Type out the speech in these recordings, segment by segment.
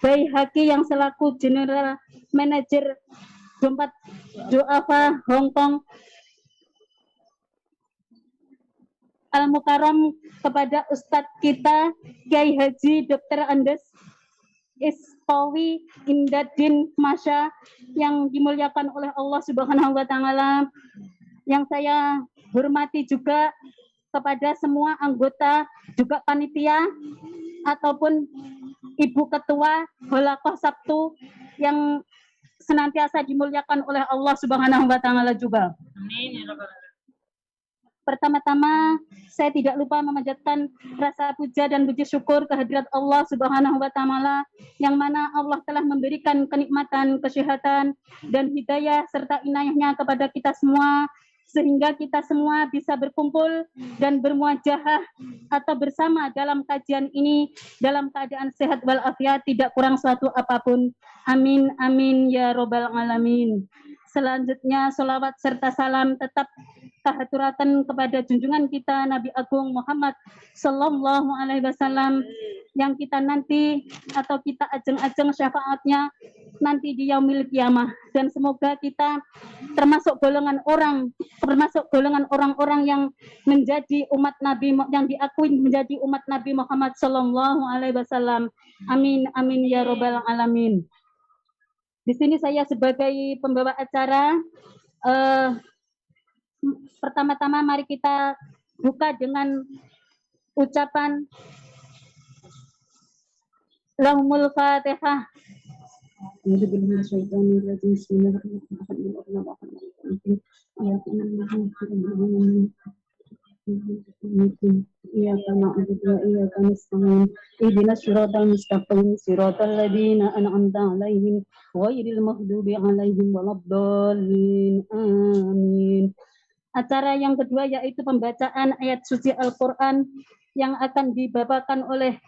Baihaqi yang selaku General Manager Dompet Duafa Hong Kong Al-Mukarram, kepada Ustadz kita Kiai Haji Dr. Andes Ispawi Indadin Masya yang dimuliakan oleh Allah Subhanahu wa taala, yang saya hormati juga kepada semua anggota juga panitia ataupun Ibu Ketua Halaqah Sabtu yang senantiasa dimuliakan oleh Allah Subhanahu wa taala juga. Amin. Pertama-tama, saya tidak lupa memanjatkan rasa puja dan puji syukur kehadirat Allah Subhanahu wa taala, yang mana Allah telah memberikan kenikmatan, kesehatan dan hidayah serta inayahnya kepada kita semua, sehingga kita semua bisa berkumpul dan bermuajahah atau bersama dalam kajian ini dalam keadaan sehat walafiat, tidak kurang suatu apapun. Amin amin ya robbal alamin. Selanjutnya sholawat serta salam tetap kahaturatan kepada junjungan kita Nabi Agung Muhammad Sallallahu Alaihi Wasallam, yang kita nanti atau kita ajeng-ajeng syafaatnya nanti di yaumil kiamah, dan semoga kita termasuk golongan orang-orang yang menjadi umat Nabi, yang diakui menjadi umat Nabi Muhammad Sallallahu Alaihi Wasallam. Amin amin ya robbal alamin. Di sini saya sebagai pembawa acara, pertama-tama mari kita buka dengan ucapan Lahumul Fatihah. Iyyaka na'budu wa iyyaka nasta'in. Ihdinas siratal mustaqim, siratal ladzina an'amta 'alaihim ghairil maghdubi 'alaihim waladdallin. Amin. Acara yang kedua yaitu pembacaan ayat suci Al-Qur'an yang akan dibawakan oleh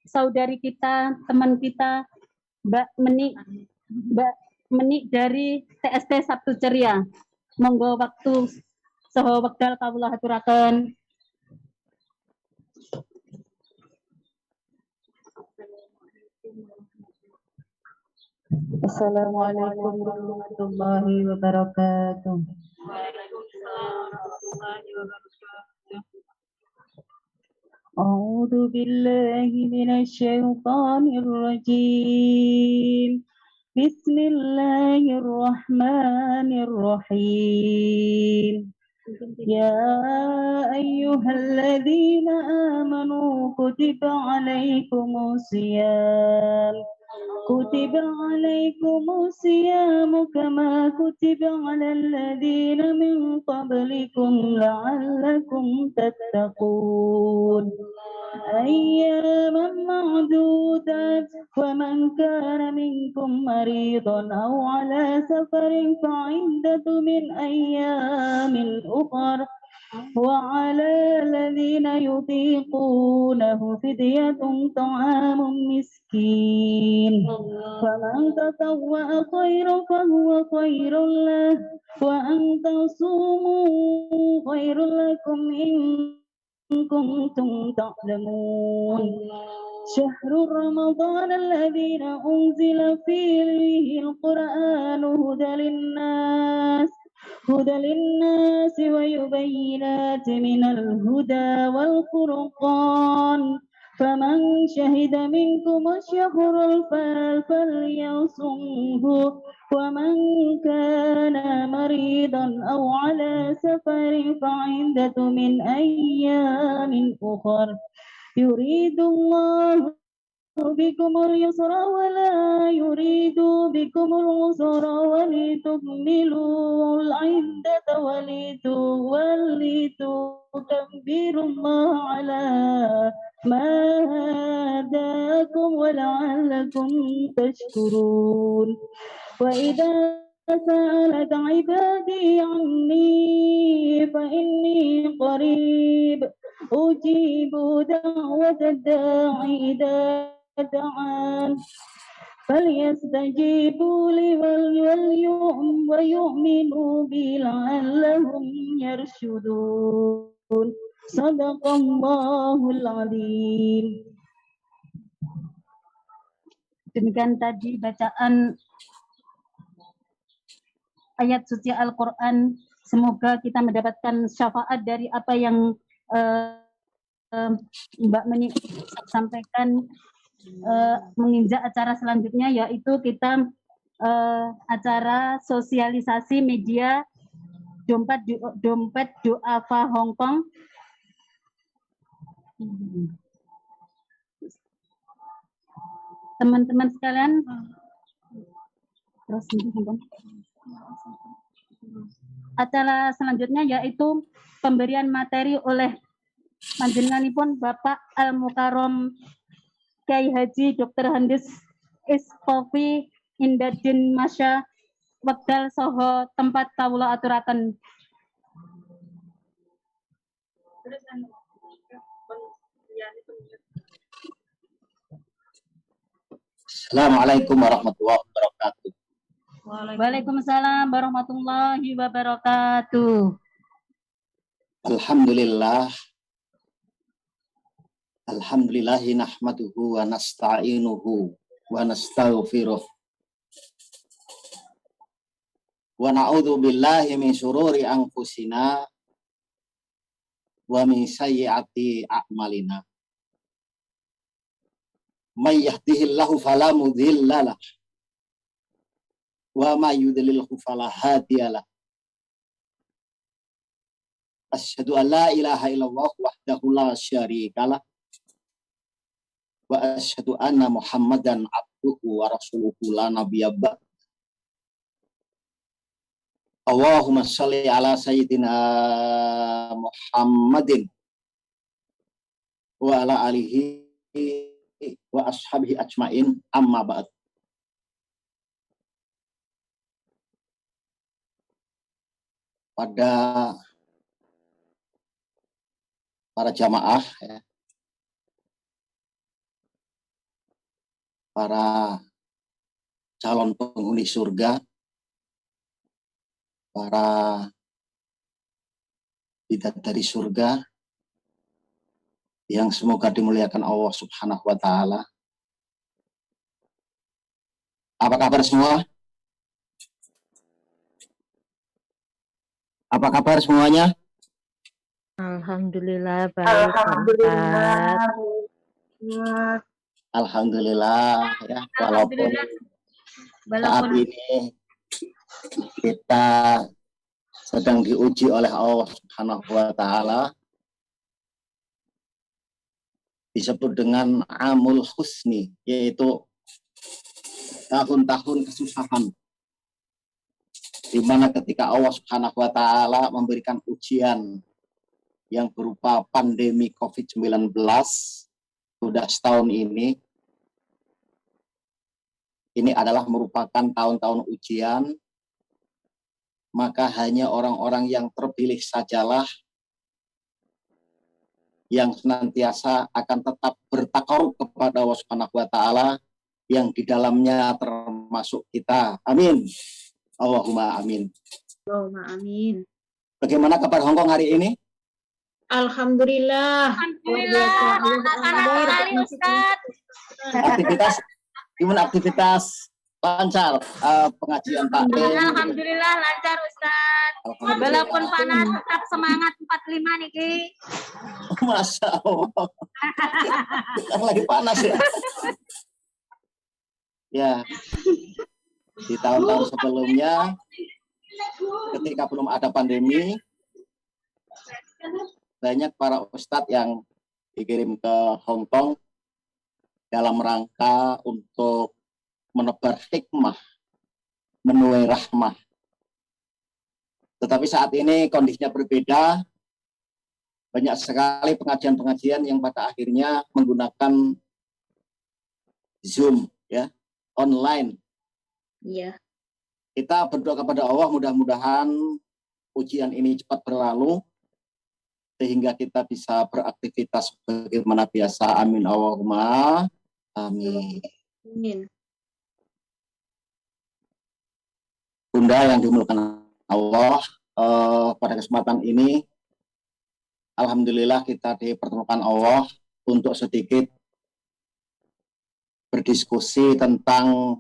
saudari kita, teman kita, Mbak Menik dari TST Sabtu Ceria. Monggo waktu saha wekdal kawula aturaken. Assalamualaikum warahmatullahi wabarakatuh. Waalaikumsalam warahmatullahi wabarakatuh. A'udzu billahi minasy syaithanir rajim. Bismillahirrahmanirrahim. Ya ayyuhalladzina amanu kutiba alaikumusiyam. كتب عليكم الصيام كما كتب على الذين من قبلكم لعلكم تتقون أياما معدودات ومن كان منكم مريضا أو على سفر فعدة من أيام أخر وعلى الذين يطيقونه فدية طعام مسكين فمن تطوع خيرا فهو خير له وأن تصوموا خير لكم إن كنتم تعلمون شهر رمضان الذي أنزل فيه القرآن هدى للناس ويبينات من الهدى والفرقان فمن شهد منكم الشهر فليصمه ومن كان مريضا أو على سفر فعدة من أيام أخر يريد الله بكم اليسر ولا يريد بكم العسر ولتكملوا العدة ولتكبروا الله على ما هداكم ولعلكم تشكرون وإذا سألك عبادي عني فإني قريب أجيب دعوة الداعي إذا دعان فليستجيبوا لي ويؤمنوا بي لعلهم يرشدون صدق الله العظيم. Demikian tadi bacaan ayat suci Al-Quran. Semoga kita mendapatkan syafaat dari apa yang Mbak Meni sampaikan. Menginjak acara selanjutnya, yaitu kita acara sosialisasi media dompet duafa Hongkong. Teman-teman sekalian, acara selanjutnya yaitu pemberian materi oleh panjenenganipun Bapak Al Mukarrom Kyai Haji Dr. Handis Isqofi Indadin Masya wekdal soho tempat kawula aturaken. Assalamualaikum warahmatullahi wabarakatuh. Waalaikumsalam warahmatullahi wabarakatuh. Alhamdulillah. Alhamdulillahi nahmaduhu wa nasta'inuhu wa nastaghfiruh. Wa na'udzu billahi min syururi anfusina wa min sayyiati a'malina. May yahdihillahu fala mudhillalah wa may yudlilhu fala hadiyalah. Asyhadu an la ilaha illallah wahdahu la syarikalah wa asyhadu anna Muhammadan abduhu wa rasuluhu la nabiyya ba'd. Allahumma shalli ala sayyidina Muhammadin wa ala alihi wa ashabihi ajmain, amma ba'd. Pada para jamaah, ya, para calon penghuni surga, para bidadari surga yang semoga dimuliakan Allah Subhanahu wa Ta'ala. Apa kabar semua? Apa kabar semuanya? Alhamdulillah baik. Alhamdulillah. Alhamdulillah, ya, walaupun saat ini kita sedang diuji oleh Allah Subhanahu wa Ta'ala, disebut dengan amul husni, yaitu tahun-tahun kesusahan, di mana ketika Allah Subhanahu wa Ta'ala memberikan ujian yang berupa pandemi COVID-19 sudah setahun ini adalah merupakan tahun-tahun ujian, maka hanya orang-orang yang terpilih sajalah yang senantiasa akan tetap bertakarub kepada Allah Subhanahu wa Ta'ala, yang di dalamnya termasuk kita. Amin. Allahumma amin. Allahumma amin. Bagaimana kabar Hongkong hari ini? Alhamdulillah. Alhamdulillah. Alhamdulillah. Ustaz. Aktivitas, gimana aktivitas lancar? Pengajian taklim. Alhamdulillah lancar Ustaz. Walaupun panas tetap semangat 45 nih Ki. Masya Allah. Yang lagi panas ya. Ya, di tahun-tahun sebelumnya ketika belum ada pandemi, banyak para ustadz yang dikirim ke Hongkong dalam rangka untuk menebar hikmah, menuai rahmah. Tetapi saat ini kondisinya berbeda. Banyak sekali pengajian-pengajian yang pada akhirnya menggunakan Zoom, ya, online. Iya. Kita berdoa kepada Allah, mudah-mudahan ujian ini cepat berlalu sehingga kita bisa beraktivitas bagaimana biasa. Amin Allahumma amin. Amin. Bunda yang dimuliakan Allah, pada kesempatan ini alhamdulillah kita dipertemukan Allah untuk sedikit berdiskusi tentang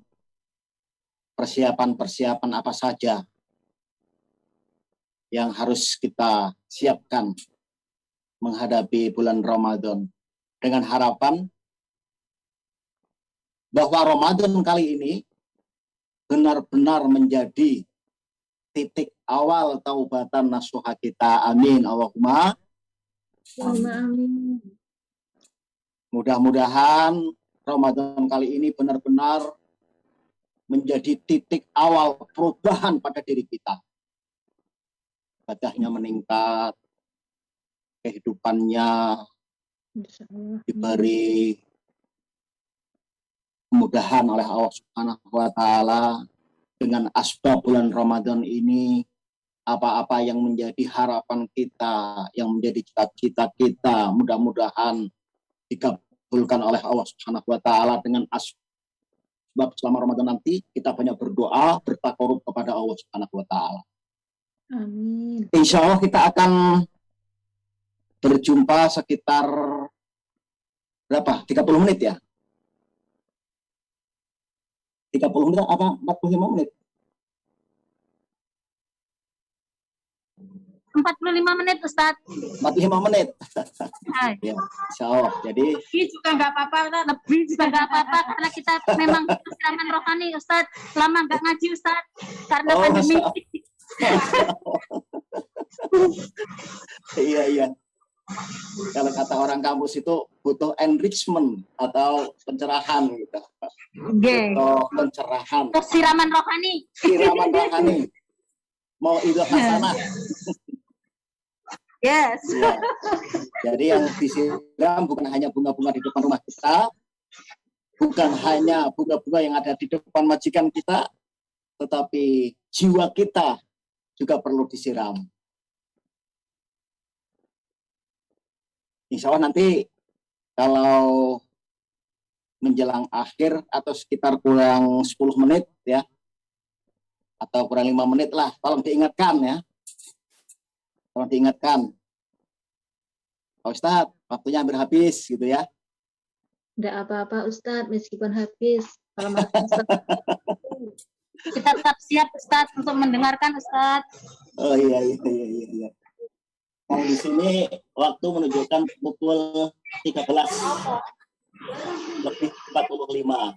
persiapan-persiapan apa saja yang harus kita siapkan menghadapi bulan Ramadan, dengan harapan bahwa Ramadan kali ini benar-benar menjadi titik awal taubatan nasuha kita. Amin. Allahumma. Amin. Mudah-mudahan Ramadan kali ini benar-benar menjadi titik awal perubahan pada diri kita. Ibadahnya meningkat, kehidupannya Insyaallah. diberi kemudahan oleh Allah Subhanahu wa Ta'ala. Dengan asbab bulan Ramadan ini, apa-apa yang menjadi harapan kita, yang menjadi cita-cita kita, mudah-mudahan dikabulkan oleh Allah Subhanahu wa Ta'ala. Dengan asbab selama Ramadan nanti kita banyak berdoa, bertakarub kepada Allah Subhanahu wa Ta'ala. Amin. Insya Allah kita akan berjumpa sekitar berapa? 30 menit ya? 30 menit apa 45 menit? 45 menit Ustadz. 45 menit. Hai. Ya, insya Allah. Jadi Lebih juga nggak apa-apa, Ustadz. Lebih juga nggak apa-apa karena kita memang kesiraman rohani, Ustadz. Lama nggak ngaji, Ustadz, karena Oh, pandemi. iya. Kalau kata orang kampus itu butuh enrichment atau pencerahan gitu. Oke. Butuh pencerahan. Kesiraman rohani. Siraman rohani. Mau itu hasanah. Yes. Ya. Jadi yang disiram bukan hanya bunga-bunga di depan rumah kita, bukan hanya bunga-bunga yang ada di depan majikan kita, tetapi jiwa kita juga perlu disiram. Insya Allah nanti kalau menjelang akhir atau sekitar kurang 10 menit ya, atau kurang 5 menit lah, tolong diingatkan ya. Tolong diingatkan. Pak Ustadz, waktunya hampir habis gitu ya. Enggak apa-apa Ustadz, meskipun habis. Kalau makan Ustadz. Kita tetap siap, Ustadz, untuk mendengarkan, Ustadz. Oh iya. Nah, di sini waktu menunjukkan pukul 13 lebih 45.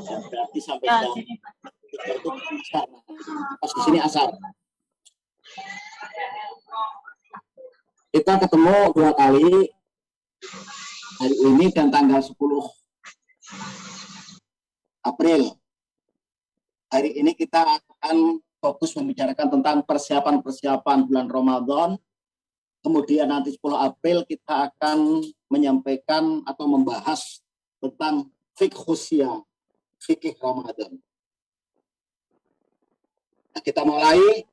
Ya, berarti sampai jam 3 itu asar. Pas di sini asar. Kita ketemu 2 kali, hari ini dan tanggal 10 April. Hari ini kita akan fokus membicarakan tentang persiapan-persiapan bulan Ramadan. Kemudian nanti 10 April kita akan menyampaikan atau membahas tentang fikih Ramadan. Nah, kita mulai.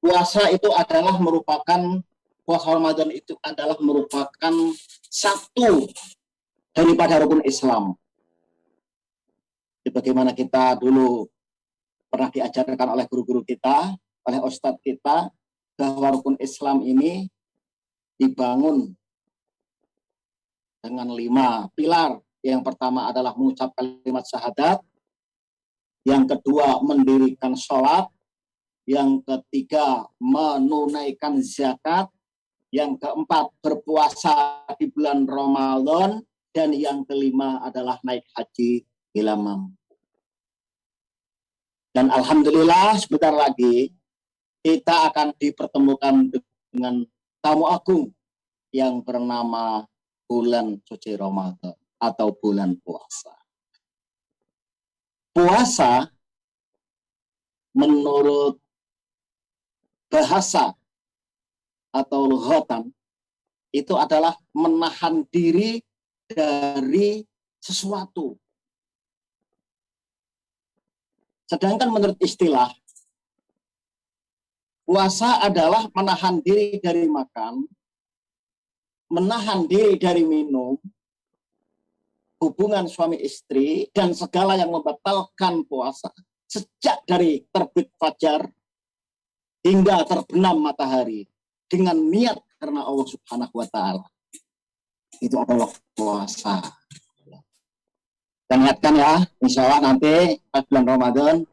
Puasa Ramadan itu adalah merupakan satu daripada rukun Islam. Bagaimana kita dulu pernah diajarkan oleh guru-guru kita, oleh ustadz kita, bahwa rukun Islam ini dibangun dengan 5 pilar. Yang pertama adalah mengucap kalimat syahadat, yang kedua mendirikan sholat, yang ketiga menunaikan zakat, yang keempat berpuasa di bulan Ramadan, dan yang kelima adalah naik haji bila mampu. Dan alhamdulillah sebentar lagi kita akan dipertemukan dengan tamu agung yang bernama bulan suci Ramadan atau bulan puasa. Puasa menurut bahasa atau lughatan itu adalah menahan diri dari sesuatu. Sedangkan menurut istilah, puasa adalah menahan diri dari makan, menahan diri dari minum, hubungan suami istri, dan segala yang membatalkan puasa. Sejak dari terbit fajar hingga terbenam matahari. Dengan niat karena Allah Subhanahu wa Ta'ala. Itu adalah puasa. Dan niatkan ya, insya Allah nanti pas bulan Ramadan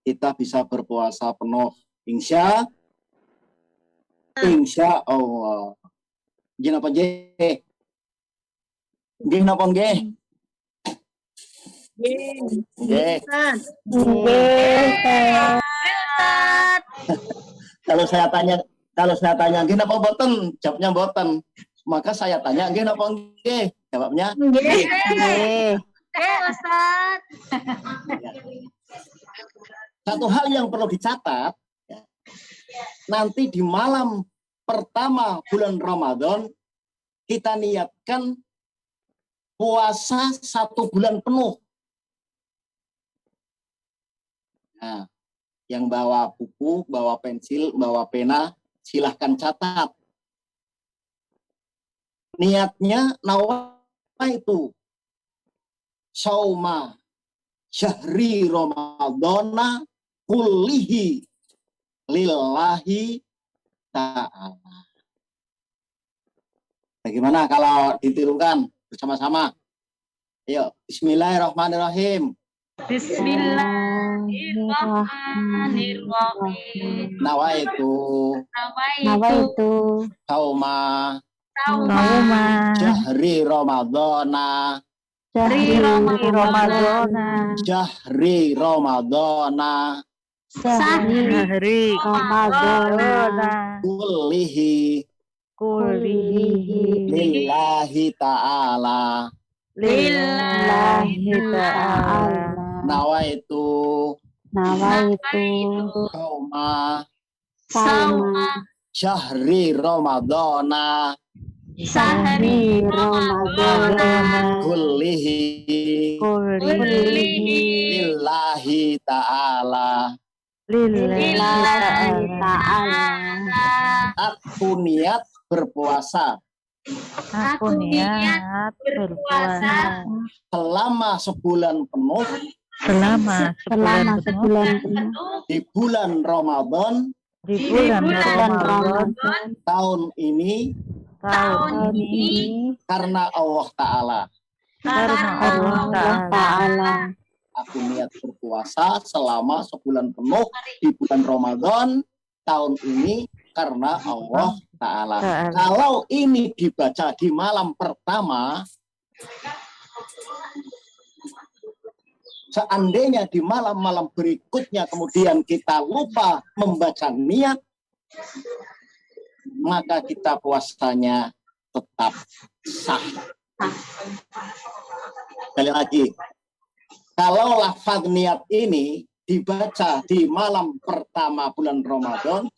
kita bisa berpuasa penuh. Insya Allah. Gini apa nggih? Nggih napa nggih? Nggih. Kalau saya tanya nggih napa mboten? Jawabnya mboten. Maka saya tanya nggih napa nggih? Jawabnya nggih. Ustaz. Satu hal yang perlu dicatat, ya, nanti di malam pertama bulan Ramadan kita niatkan puasa 1 bulan penuh. Nah, yang bawa buku, bawa pensil, bawa pena, silahkan catat. Niatnya nawaitu sauma syahri Ramadana kullihi lillahi ta'ala. Bagaimana kalau ditirukan bersama-sama? Ayo, bismillahirrahmanirrahim. Bismillahirrahmanirrahim. Nawaitu sauma syahri Ramadana syahri Ramadana kullihi lillahi ta'ala. Nawaitu sauma syahri Ramadana kullihi lillahi ta'ala. Aku niat berpuasa selama sebulan penuh di bulan Ramadan tahun ini karena Allah Ta'ala. Aku niat berpuasa selama sebulan penuh di bulan Ramadan tahun ini karena Allah Ta'ala. Kalau ini dibaca di malam pertama, seandainya di malam-malam berikutnya kemudian kita lupa membaca niat, maka kita puasanya tetap sah. Sekali lagi, kalau lafaz niat ini dibaca di malam pertama bulan Ramadan,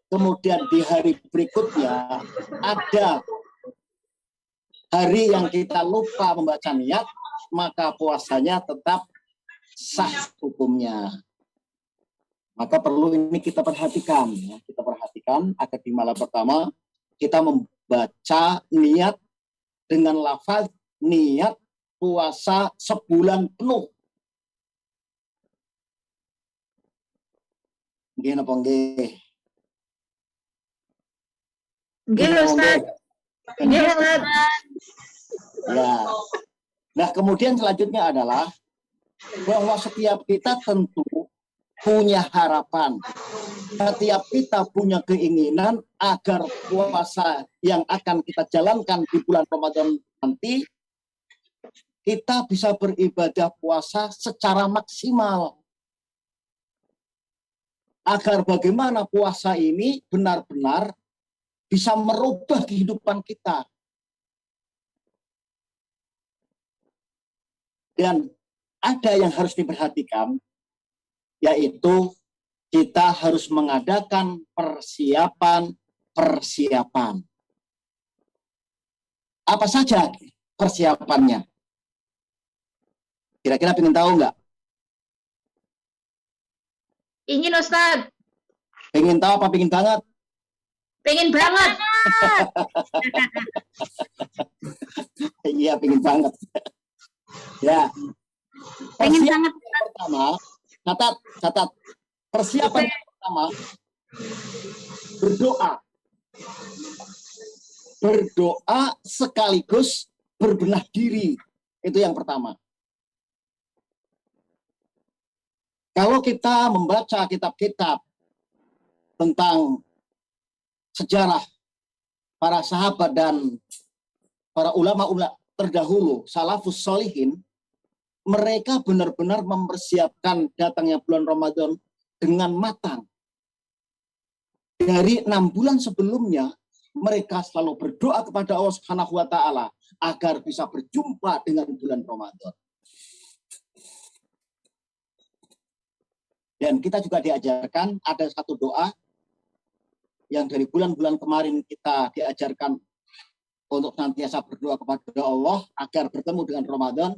kemudian di hari berikutnya ada hari yang kita lupa membaca niat, maka puasanya tetap sah hukumnya. Maka perlu ini kita perhatikan, ya. Kita perhatikan agar di malam pertama kita membaca niat dengan lafaz niat puasa sebulan penuh. Nggih napa nggih? Nggih, Ustaz. Nggih, Ustaz. Ya. Nah, kemudian selanjutnya adalah bahwa setiap kita tentu punya harapan. Setiap kita punya keinginan agar puasa yang akan kita jalankan di bulan Ramadan nanti kita bisa beribadah puasa secara maksimal. Agar bagaimana puasa ini benar-benar bisa merubah kehidupan kita. Dan ada yang harus diperhatikan, yaitu kita harus mengadakan persiapan. Apa saja persiapannya? Kira-kira pengen tahu nggak? Ingin, Ustaz. Pengen tahu apa pengen banget? Pengen banget. Iya, pengen banget. Ya. Pengen Persiapan banget. yang pertama, catat. Persiapan yang pertama, berdoa. Berdoa sekaligus berbenah diri Itu yang pertama. Kalau kita membaca kitab-kitab tentang sejarah para sahabat dan para ulama-ulama terdahulu, salafus sholihin, mereka benar-benar mempersiapkan datangnya bulan Ramadan dengan matang. Dari 6 bulan sebelumnya, mereka selalu berdoa kepada Allah Subhanahu wa Ta'ala agar bisa berjumpa dengan bulan Ramadan. Dan kita juga diajarkan ada satu doa yang dari bulan-bulan kemarin kita diajarkan untuk senantiasa berdoa kepada Allah agar bertemu dengan Ramadan.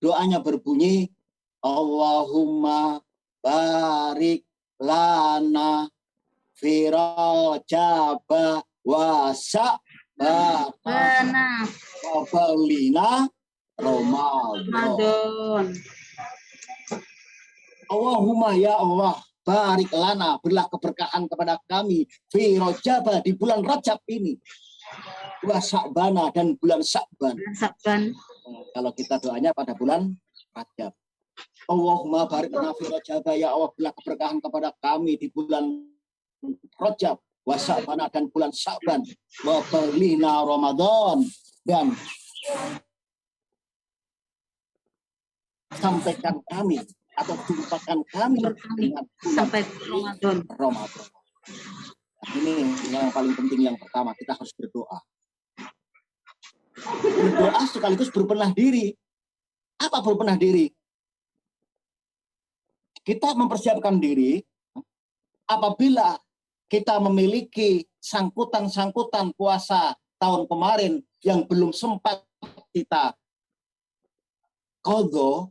Doanya berbunyi, Allahumma barik lana fi Rajaba wa Sya'ban wa balina Ramadan. Allahumma ya Allah, barik lana, berilah keberkahan kepada kami fi Rajaba, di bulan Rajab ini, wa Sya'bana, dan bulan Sya'ban. Kalau kita doanya pada bulan Rajab. Allahumma barik lana fi Rajaba, ya Allah, berilah keberkahan kepada kami di bulan Rajab, wa Sya'bana, dan bulan Sya'ban, wa balina Ramadan, dan sampaikan kami atau jumpakan kami dengan sampai Ramadan. Nah, ini yang paling penting, yang pertama, kita harus berdoa. Berdoa sekaligus berbenah diri. Apa berbenah diri? Kita mempersiapkan diri apabila kita memiliki sangkutan-sangkutan puasa tahun kemarin yang belum sempat kita qadha,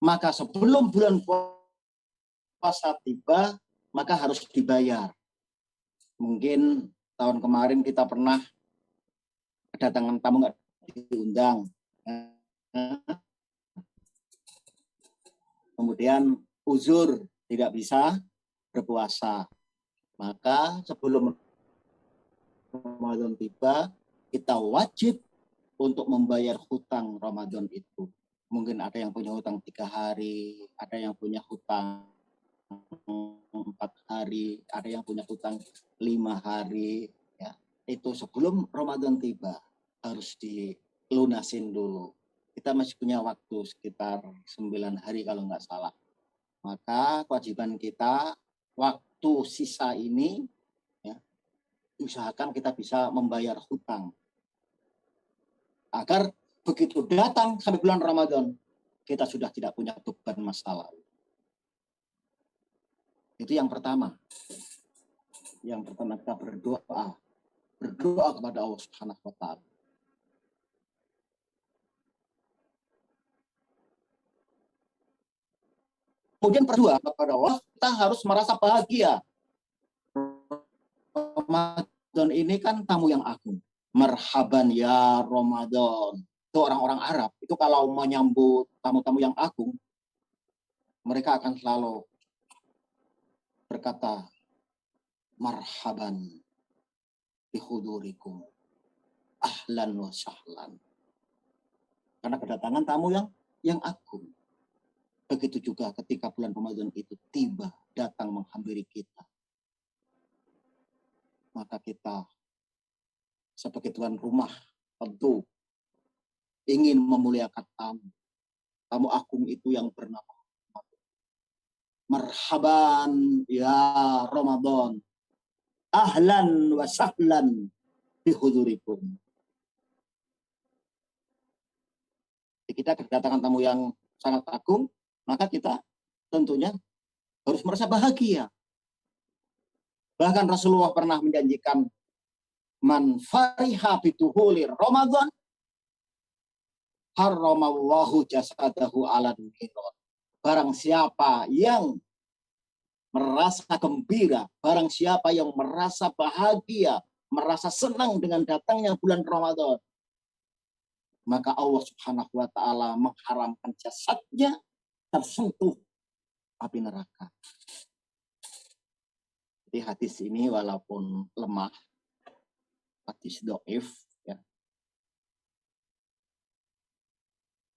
maka sebelum bulan puasa tiba, maka harus dibayar. Mungkin tahun kemarin kita pernah kedatangan tamu nggak diundang. Kemudian uzur tidak bisa berpuasa. Maka sebelum Ramadan tiba, kita wajib untuk membayar hutang Ramadan itu. Mungkin ada yang punya hutang 3 hari, ada yang punya hutang 4 hari, ada yang punya hutang 5 hari. Ya, itu sebelum Ramadan tiba harus dilunasin dulu. Kita masih punya waktu sekitar 9 hari kalau nggak salah. Maka kewajiban kita waktu sisa ini, ya, usahakan kita bisa membayar hutang. Agar begitu datang sampai bulan Ramadan, kita sudah tidak punya beban masalah. Itu yang pertama. Yang pertama, kita berdoa. Berdoa kepada Allah Subhanahu wa Ta'ala. Kemudian kedua, kepada Allah, kita harus merasa bahagia. Ramadan ini kan tamu yang agung. Marhaban ya Ramadan. Itu orang-orang Arab, itu kalau menyambut tamu-tamu yang agung, mereka akan selalu berkata, marhaban bihudurikum, ahlan wa sahlan. Karena kedatangan tamu yang agung. Begitu juga ketika bulan Ramadan itu tiba, datang menghampiri kita. Maka kita sebagai tuan rumah tentu ingin memuliakan tamu. Tamu agung itu yang bernama marhaban ya Ramadan, ahlan wa sahlan bihudurikum. Kita kedatangan tamu yang sangat agung, maka kita tentunya harus merasa bahagia. Bahkan Rasulullah pernah menjanjikan, man fariha bituhuli Ramadan harramallahu jasadahu ala niran. Barang siapa yang merasa gembira, barang siapa yang merasa bahagia, merasa senang dengan datangnya bulan Ramadan, maka Allah Subhanahu wa Ta'ala mengharamkan jasadnya tersentuh api neraka. Jadi hadis ini walaupun lemah, hadis dhaif, ya,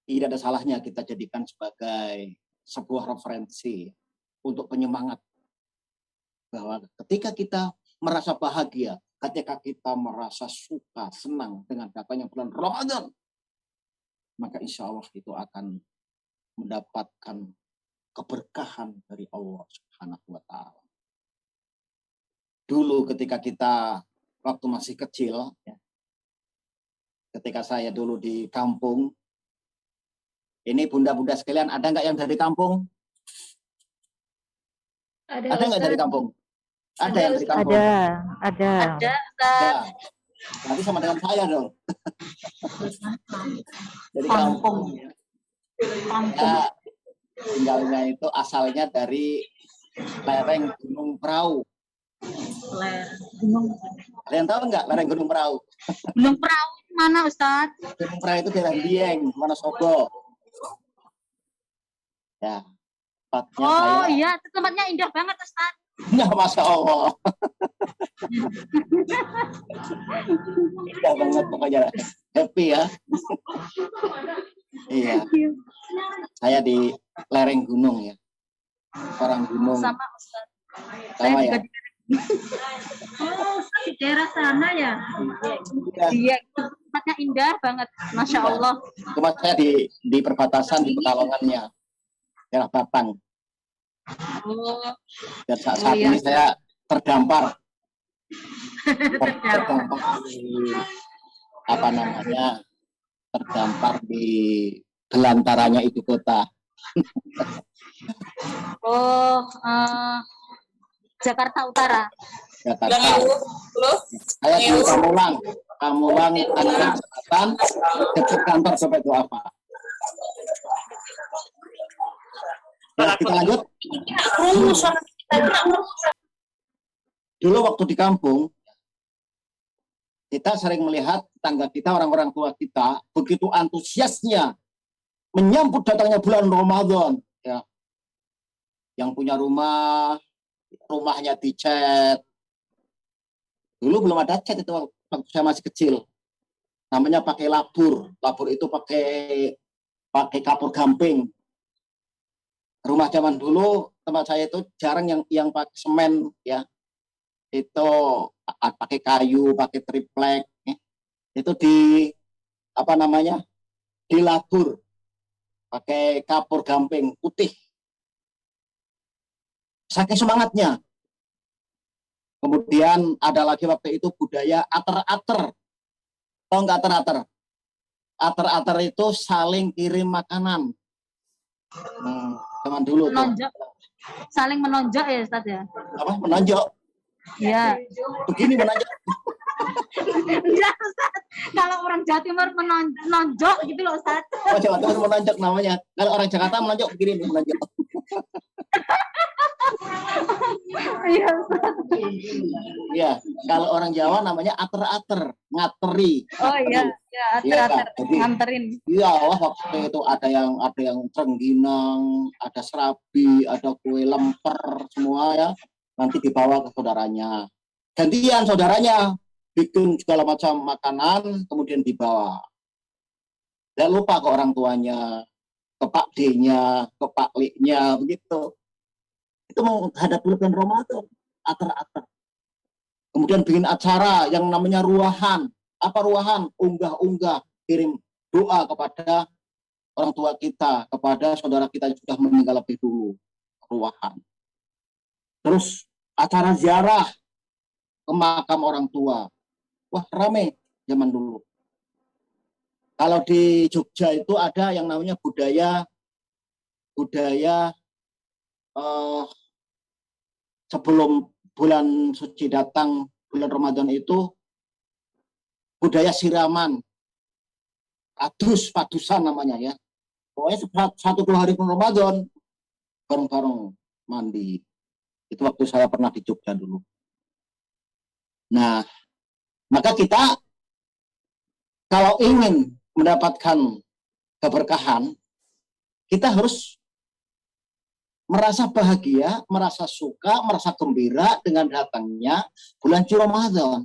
tidak ada salahnya kita jadikan sebagai sebuah referensi untuk penyemangat bahwa ketika kita merasa bahagia, ketika kita merasa suka, senang dengan datangnya bulan Ramadan, maka insya Allah itu akan mendapatkan keberkahan dari Allah Subhanahu wa Ta'ala. Dulu ketika kita waktu masih kecil, ya, ketika saya dulu di kampung, ini bunda-bunda sekalian, ada nggak yang dari kampung? Ada Ada nggak dari Ustaz. kampung? Ada Ada, yang dari kampung? Ada, Ustaz. Ya. Nanti sama dengan saya dong. Dari kampung. Ya, tinggalnya itu asalnya dari lereng Gunung Prau. Gunung Kalian tahu nggak lereng Gunung Prau? Gunung Perahu mana, Ustaz? Gunung Prau itu daerah Dieng, Wonosobo. Ya, tempatnya Oh saya. iya, itu tempatnya indah banget, Ustaz. Ya, Masya Allah. Indah banget pokoknya. Happy ya. Iya. Saya di lereng gunung ya. Orang gunung. Sama Ustaz. Sama Saya ya. juga di Oh, Ustaz, di daerah sana ya. Iya. Iya, tempatnya indah banget, Masya Iya. Allah. Cuma saya di perbatasan di Pekalongannya. Daerah Batang. Oh, Dan saat Oh, iya. ini saya terdampar. Terdampar di apa namanya? Terdampar di belantaranya ibu kota. oh, Jakarta Utara. Jakarta. Saya di Pamulang, Tangerang Selatan, dekat kantor sampai itu apa? Nah, kita lanjut. Dulu waktu di kampung, kita sering melihat tetangga kita, orang-orang tua kita, begitu antusiasnya menyambut datangnya bulan Ramadan. Ya. Yang punya rumah, rumahnya dicat. Dulu belum ada cat itu waktu saya masih kecil. Namanya pakai labur. Labur itu pakai kapur gamping. Rumah zaman dulu tempat saya itu jarang yang pakai semen ya. Itu pakai kayu, pakai triplek. Ya. Itu di apa namanya? Dilabur. Pakai kapur gamping putih. Saking semangatnya. Kemudian ada lagi waktu itu budaya ater-ater. Tahu nggak ater-ater? Ater-ater itu saling kirim makanan. Zaman dulu tuh. Menonjok. Saling menonjok ya, Ustaz ya. Apa? Menonjok. Iya. Begini menonjok. Enggak, Ustaz. Kalau orang Jawa Timur menonjok gitu loh, Ustaz. Oh, Jawa Timur menonjok namanya. Kalau orang Jakarta menonjok begini nih, menonjok. Iya, Ustaz. Iya, kalau orang Jawa namanya ater-ater, ngateri. Oh iya, ya ater-ater Jadi, nganterin. iya, waktu itu ada yang rengginang, ada serabi, ada kue lemper, semua ya. Nanti dibawa ke saudaranya. Gantian saudaranya bikin segala macam makanan, kemudian dibawa. Dan lupa ke orang tuanya, ke Pak D-nya, ke Pak Li-nya, begitu. Itu menghadap bulan Ramadan, ater-ater. Kemudian bikin acara yang namanya ruahan. Apa ruahan? Unggah-unggah, kirim doa kepada orang tua kita, kepada saudara kita yang sudah meninggal lebih dulu. Ruahan. Terus acara ziarah ke makam orang tua. Wah, rame zaman dulu. Kalau di Jogja itu ada yang namanya budaya sebelum bulan suci datang, bulan Ramadan itu budaya siraman, padusan namanya ya. Pokoknya 1-2 hari bulan Ramadan bareng-bareng mandi. Itu waktu saya pernah di Jogja dulu. Nah, maka kita kalau ingin mendapatkan keberkahan, kita harus merasa bahagia, merasa suka, merasa gembira dengan datangnya bulan suci Ramadan.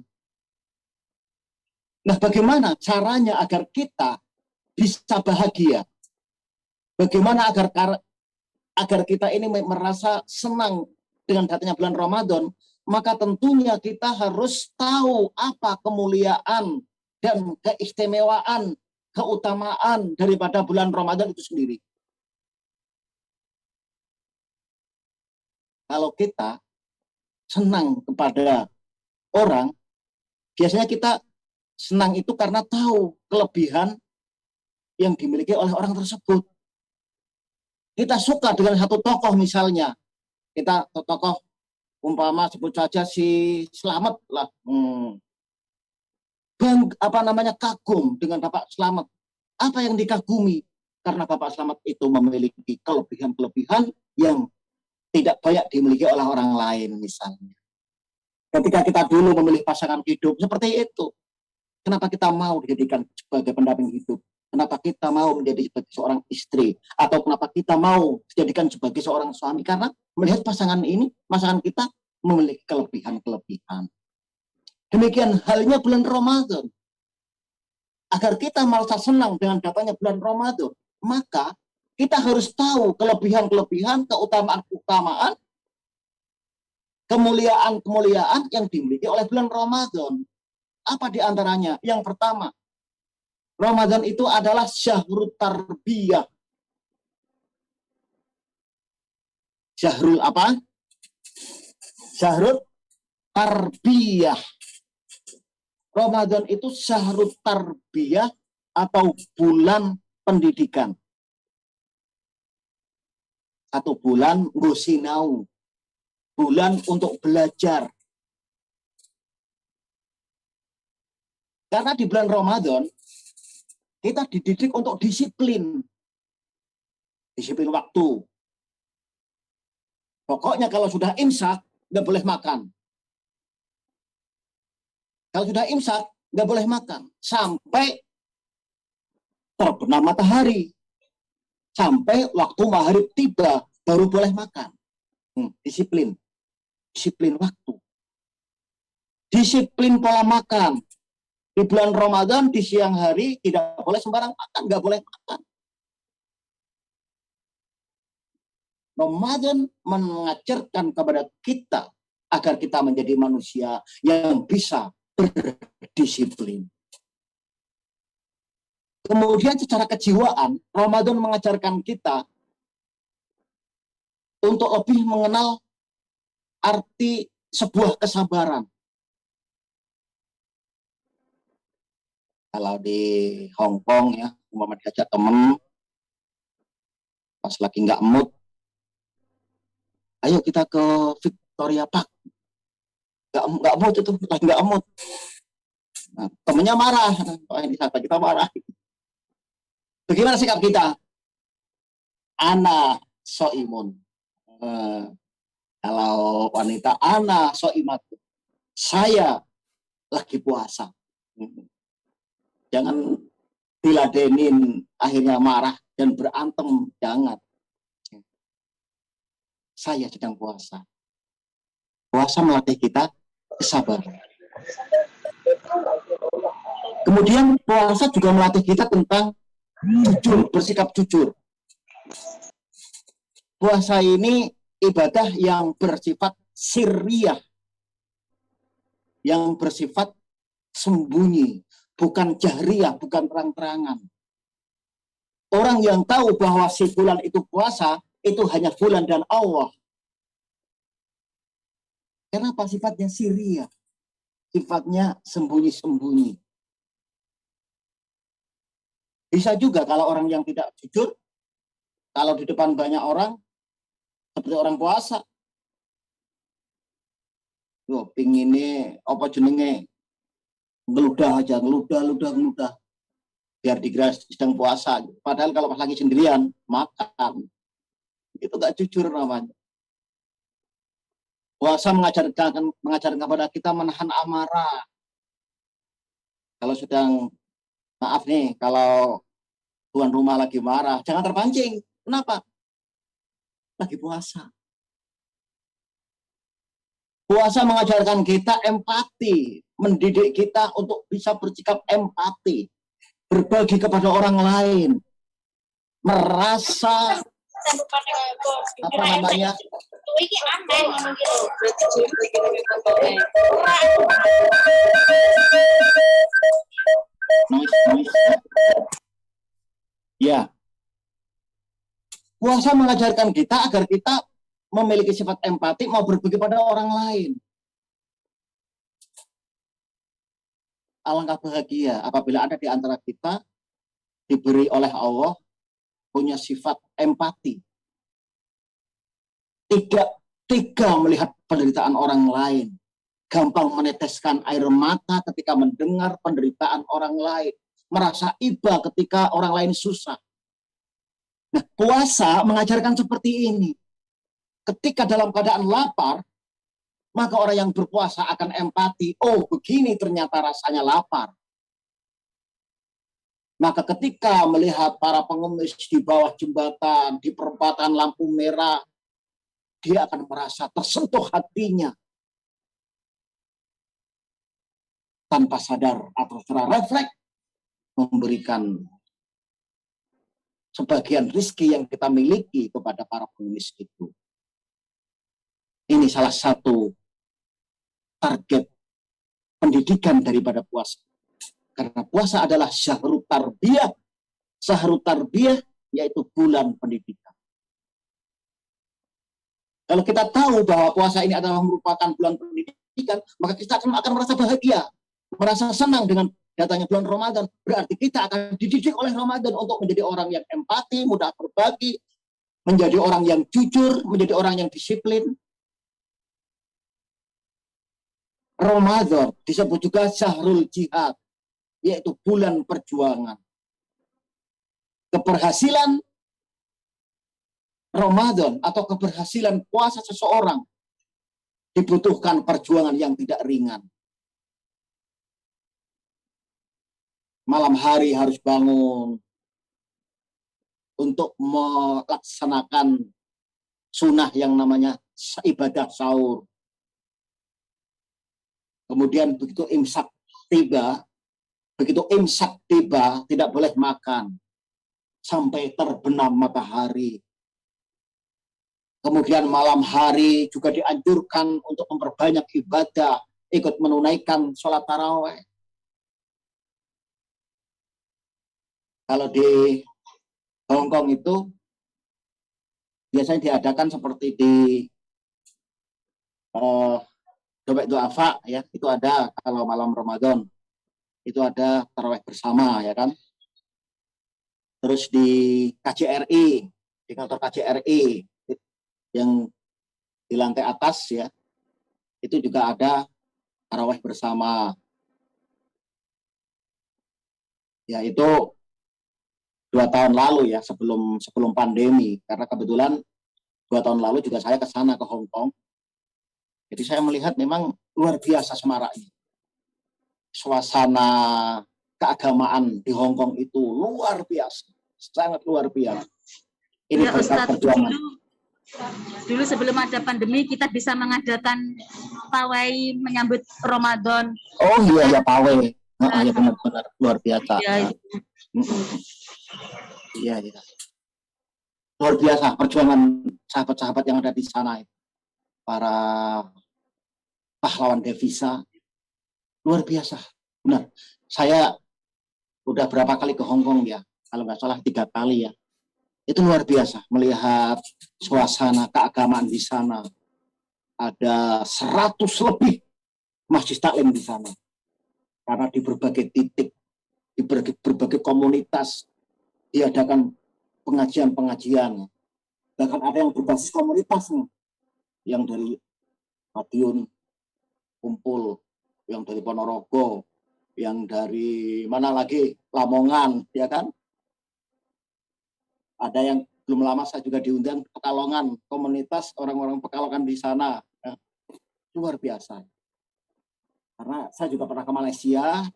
Nah, bagaimana caranya agar kita bisa bahagia? Bagaimana agar kita ini merasa senang dengan datangnya bulan Ramadan, maka tentunya kita harus tahu apa kemuliaan dan keistimewaan, keutamaan daripada bulan Ramadan itu sendiri. Kalau kita senang kepada orang, biasanya kita senang itu karena tahu kelebihan yang dimiliki oleh orang tersebut. Kita suka dengan satu tokoh misalnya, kita tokoh umpama sebut saja si Slamet lah, kagum dengan Bapak Slamet. Apa yang dikagumi? Karena Bapak Slamet itu memiliki kelebihan-kelebihan yang tidak banyak dimiliki oleh orang lain misalnya. Ketika kita dulu memilih pasangan hidup seperti itu, kenapa kita mau dijadikan sebagai pendamping hidup? Kenapa kita mau menjadi sebagai seorang istri? Atau kenapa kita mau dijadikan sebagai seorang suami? Karena melihat pasangan kita memiliki kelebihan-kelebihan. Demikian halnya bulan Ramadan. Agar kita merasa senang dengan datangnya bulan Ramadan, maka kita harus tahu kelebihan-kelebihan, keutamaan-keutamaan, kemuliaan-kemuliaan yang dimiliki oleh bulan Ramadan. Apa di antaranya? Yang pertama, Ramadan itu adalah syahrul tarbiyah. Syahrul apa? Syahrul tarbiyah. Ramadan itu syahrul tarbiyah atau bulan pendidikan. Satu bulan ngusinau, bulan untuk belajar. Karena di bulan Ramadan kita dididik untuk disiplin. Disiplin waktu. Pokoknya kalau sudah imsak, nggak boleh makan. Kalau sudah imsak, nggak boleh makan. Sampai terbenam matahari. Sampai waktu maghrib tiba, baru boleh makan. Disiplin. Disiplin waktu. Disiplin pola makan. Di bulan Ramadan, di siang hari, tidak boleh sembarang makan, nggak boleh makan. Ramadan mengajarkan kepada kita agar kita menjadi manusia yang bisa berdisiplin. Kemudian secara kejiwaan, Ramadan mengajarkan kita untuk lebih mengenal arti sebuah kesabaran. Kalau di Hong Kong ya, umpama diajak temen, pas lagi nggak mood, ayo kita ke Victoria Park. Nggak mood itu, lagi nggak mood. Nah, temennya marah, ini sahabat kita marah. Bagaimana sikap kita? Ana so'imun. Kalau wanita, ana so'imat. Saya lagi puasa. Jangan diladenin, akhirnya marah dan berantem. Jangan. Saya sedang puasa. Puasa melatih kita kesabaran. Kemudian puasa juga melatih kita tentang jujur, bersikap jujur. Puasa ini ibadah yang bersifat sirriyah, yang bersifat sembunyi, bukan jahriyah, bukan terang-terangan. Orang yang tahu bahwa si bulan itu puasa, itu hanya bulan dan Allah. Kenapa sifatnya sirriyah? Sifatnya sembunyi-sembunyi. Bisa juga kalau orang yang tidak jujur, kalau di depan banyak orang, seperti orang puasa. Yo, pinginnya, apa jenenge, ngeludah aja, ngeludah. Biar dikira sedang puasa. Padahal kalau pas lagi sendirian, makan. Itu gak jujur namanya. Puasa mengajarkan kepada kita menahan amarah. Kalau sedang, maaf nih, kalau tuan rumah lagi marah, jangan terpancing. Kenapa? Lagi puasa. Puasa mengajarkan kita empati, mendidik kita untuk bisa bersikap empati, berbagi kepada orang lain. merasa apa namanya ya, puasa mengajarkan kita agar kita memiliki sifat empati, mau berbagi pada orang lain. Alangkah bahagia apabila ada di antara kita diberi oleh Allah punya sifat empati, tidak tega melihat penderitaan orang lain, gampang meneteskan air mata ketika mendengar penderitaan orang lain, merasa iba ketika orang lain susah. Nah, puasa mengajarkan seperti ini. Ketika dalam keadaan lapar, maka orang yang berpuasa akan empati. Oh, begini ternyata rasanya lapar. Maka ketika melihat para pengemis di bawah jembatan, di perempatan lampu merah, dia akan merasa tersentuh hatinya. Tanpa sadar atau secara refleks, memberikan sebagian rezeki yang kita miliki kepada para pengemis itu. Ini salah satu target pendidikan daripada puasa. Karena puasa adalah syahrut tarbiyah. Syahrut tarbiyah yaitu bulan pendidikan. Kalau kita tahu bahwa puasa ini adalah merupakan bulan pendidikan, maka kita akan merasa bahagia, merasa senang dengan datangnya bulan Ramadan. Berarti kita akan dididik oleh Ramadan untuk menjadi orang yang empati, mudah berbagi, menjadi orang yang jujur, menjadi orang yang disiplin. Ramadan disebut juga syahrul jihad, yaitu bulan perjuangan. Keberhasilan Ramadan atau keberhasilan puasa seseorang dibutuhkan perjuangan yang tidak ringan. Malam hari harus bangun untuk melaksanakan sunnah yang namanya ibadah sahur. Kemudian begitu imsak tiba, tidak boleh makan sampai terbenam matahari. Kemudian malam hari juga dianjurkan untuk memperbanyak ibadah, ikut menunaikan sholat taraweh. Kalau di Hongkong itu biasanya diadakan seperti di Dobek Duafa, ya, itu ada kalau malam Ramadan. Itu ada tarawih bersama, ya kan. Terus di KJRI, di kantor KJRI yang di lantai atas, ya, itu juga ada tarawih bersama. Ya, itu 2 tahun lalu, ya, sebelum pandemi, karena kebetulan 2 tahun lalu juga saya ke sana ke Hong Kong. Jadi saya melihat memang luar biasa semaraknya. Suasana keagamaan di Hong Kong itu luar biasa, sangat luar biasa. Ini Ya, Ustadz, perjuangan. dulu sebelum ada pandemi kita bisa mengadakan pawai menyambut Ramadan. Oh iya, ya pawai. Ya benar-benar luar biasa. Ya, Iya, iya. Luar biasa perjuangan sahabat-sahabat yang ada di sana. Para pahlawan devisa. Luar biasa. Benar. Saya udah berapa kali ke Hong Kong, ya. Kalau nggak salah 3 kali, ya. Itu luar biasa melihat suasana keagamaan di sana. Ada 100 lebih masjid taklim di sana. Karena di berbagai titik, di berbagai komunitas diadakan pengajian-pengajian. Bahkan ada yang berbasis komunitas nih. Yang dari Madiun kumpul, yang dari Ponorogo, yang dari mana lagi, Lamongan, ya kan? Ada yang belum lama saya juga diundang Pekalongan, komunitas orang-orang Pekalongan di sana. Ya, luar biasa. Karena saya juga pernah ke Malaysia,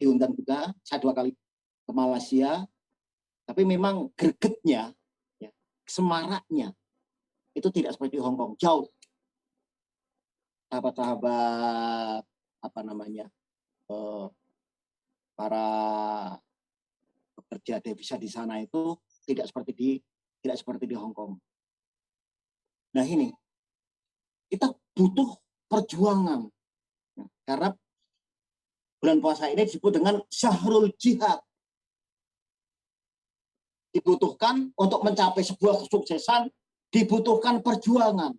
diundang juga, saya 2 kali ke Malaysia, tapi memang gregetnya, ya, semaraknya, itu tidak seperti Hong Kong, jauh. Sahabat-sahabat, apa namanya, para pekerja devisa di sana itu tidak seperti di Hong Kong. Nah ini kita butuh perjuangan karena bulan puasa ini disebut dengan syahrul jihad. Dibutuhkan untuk mencapai sebuah kesuksesan, dibutuhkan perjuangan.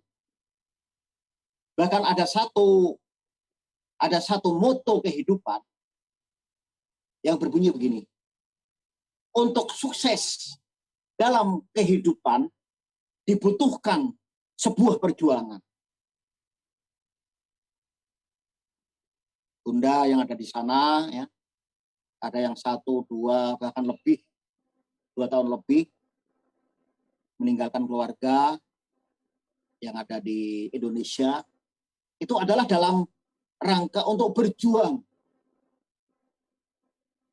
Bahkan ada satu moto kehidupan yang berbunyi begini. Untuk sukses dalam kehidupan dibutuhkan sebuah perjuangan. Bunda yang ada di sana, ya, ada yang 1, 2, bahkan lebih, 2 tahun lebih, meninggalkan keluarga yang ada di Indonesia, itu adalah dalam rangka untuk berjuang.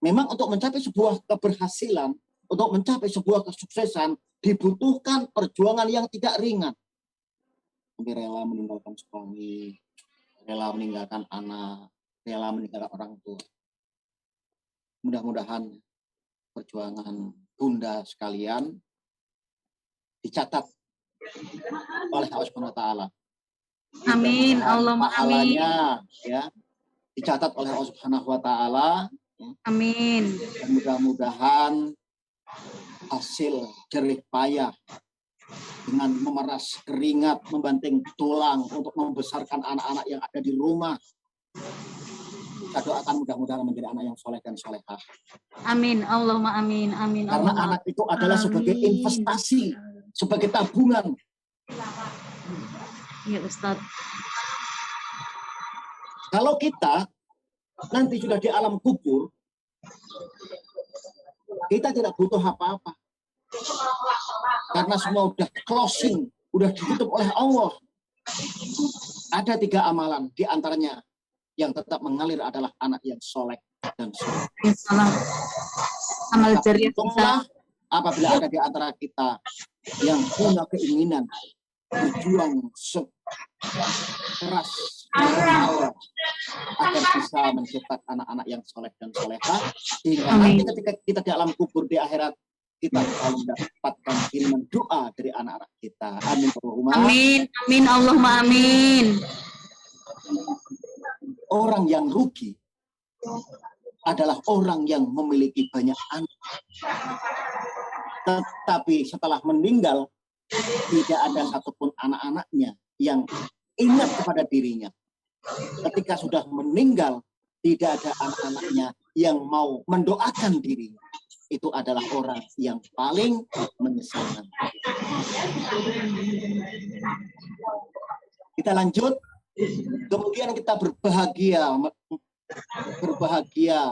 Memang untuk mencapai sebuah keberhasilan, untuk mencapai sebuah kesuksesan, dibutuhkan perjuangan yang tidak ringan. Sampai rela meninggalkan suami, rela meninggalkan anak, rela meninggalkan orang tua. Mudah-mudahan perjuangan Bunda sekalian dicatat oleh Allah Subhanahu wa taala. Amin. Allahumma amin. Pahalanya ya dicatat oleh Allah Subhanahu wa taala. Amin. Dan mudah-mudahan hasil jerih payah dengan memeras keringat, membanting tulang untuk membesarkan anak-anak yang ada di rumah. Kita doakan mudah-mudahan menjadi anak yang soleh dan solehah. Amin. Allahumma amin. Amin. Karena Allahumma anak itu adalah sebagai investasi, sebagai tabungan. Ya Ustaz. Kalau kita nanti sudah di alam kubur, kita tidak butuh apa-apa. Karena semua udah closing, udah ditutup oleh Allah. Ada 3 amalan, di antaranya yang tetap mengalir adalah anak yang soleh dan soleh. Salam. Amal jariah kita. Untunglah apabila ada di antara kita yang punya keinginan berjuang keras Allah agar bisa menciptakan anak-anak yang soleh dan solehah, sehingga nanti ketika kita di alam kubur di akhirat kita akan mendapatkan kiriman doa dari anak-anak kita. Amin. Amin. Amin. Allahumma amin. Orang yang rugi adalah orang yang memiliki banyak anak, tetapi setelah meninggal tidak ada satupun anak-anaknya yang ingat kepada dirinya. Ketika sudah meninggal, tidak ada anak-anaknya yang mau mendoakan dirinya. Itu adalah orang yang paling menyesalkan. Kita lanjut. Kemudian kita berbahagia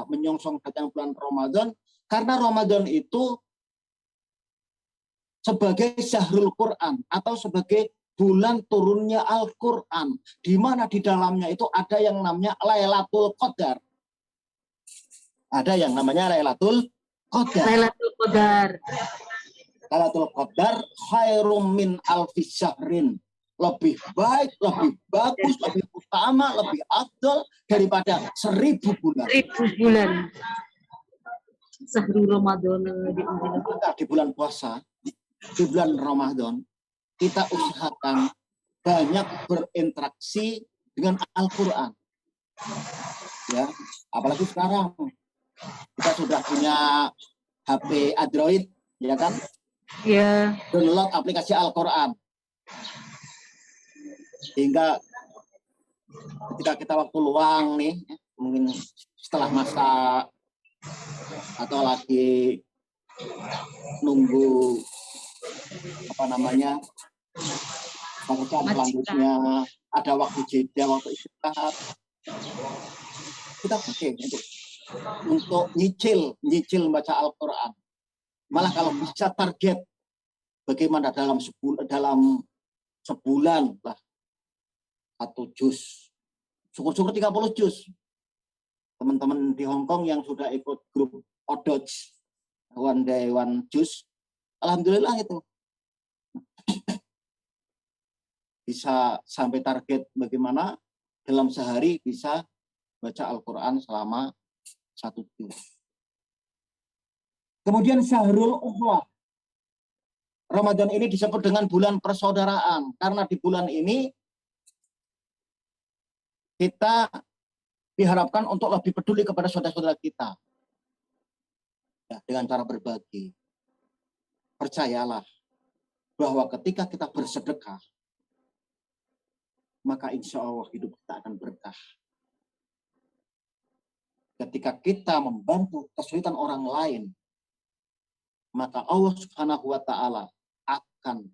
menyongsong datang bulan Ramadan, karena Ramadan itu sebagai syahrul Quran atau sebagai bulan turunnya Al-Quran, di mana di dalamnya itu ada yang namanya Lailatul Qadar. Ada yang namanya Lailatul Qadar. Lailatul Qadar. Lailatul Qadar khairum min alfi syahrin. Lebih baik, lebih bagus, lebih utama, lebih afdal daripada 1000 bulan. 1000 bulan. Syahrul Ramadan Maka di bulan puasa, di bulan Ramadan, kita usahakan banyak berinteraksi dengan Al-Quran. Ya, apalagi sekarang kita sudah punya HP Android, ya kan? Ya. Download aplikasi Al-Quran. Sehingga ketika kita waktu luang nih, mungkin setelah masak atau lagi nunggu bacaan selanjutnya, ada waktu jeda, waktu istirahat, kita pakai untuk nyicil membaca Al-Quran. Malah kalau bisa target bagaimana dalam sebulan lah 1 juz, syukur-syukur 30 juz. Teman-teman di Hong Kong yang sudah ikut grup ODOJ, One Day One Juz, alhamdulillah itu bisa sampai target bagaimana dalam sehari bisa baca Al-Quran selama 1 juz. Kemudian syahrul ukhuwah, Ramadan ini disebut dengan bulan persaudaraan karena di bulan ini kita diharapkan untuk lebih peduli kepada saudara-saudara kita ya, dengan cara berbagi. Percayalah bahwa ketika kita bersedekah, maka insya Allah hidup kita akan berkah. Ketika kita membantu kesulitan orang lain, maka Allah Subhanahu wa Ta'ala akan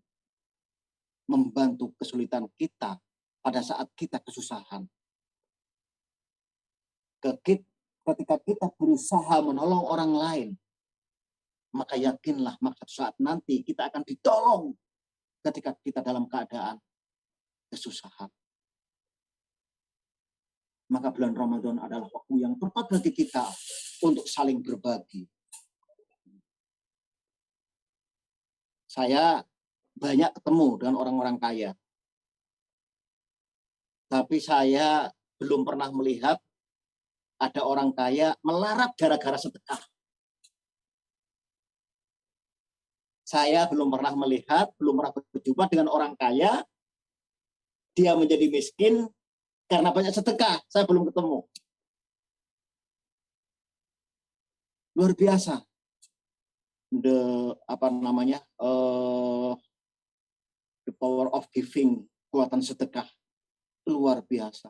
membantu kesulitan kita pada saat kita kesusahan. Ketika kita berusaha menolong orang lain, maka yakinlah maka saat nanti kita akan ditolong ketika kita dalam keadaan kesusahan. Maka bulan Ramadan adalah waktu yang tepat bagi kita untuk saling berbagi. Saya banyak ketemu dengan orang-orang kaya. Tapi saya belum pernah melihat ada orang kaya melarat gara-gara sedekah. Saya belum pernah melihat, belum pernah berjumpa dengan orang kaya, dia menjadi miskin karena banyak sedekah. Saya belum ketemu. Luar biasa. The power of giving, kekuatan sedekah luar biasa.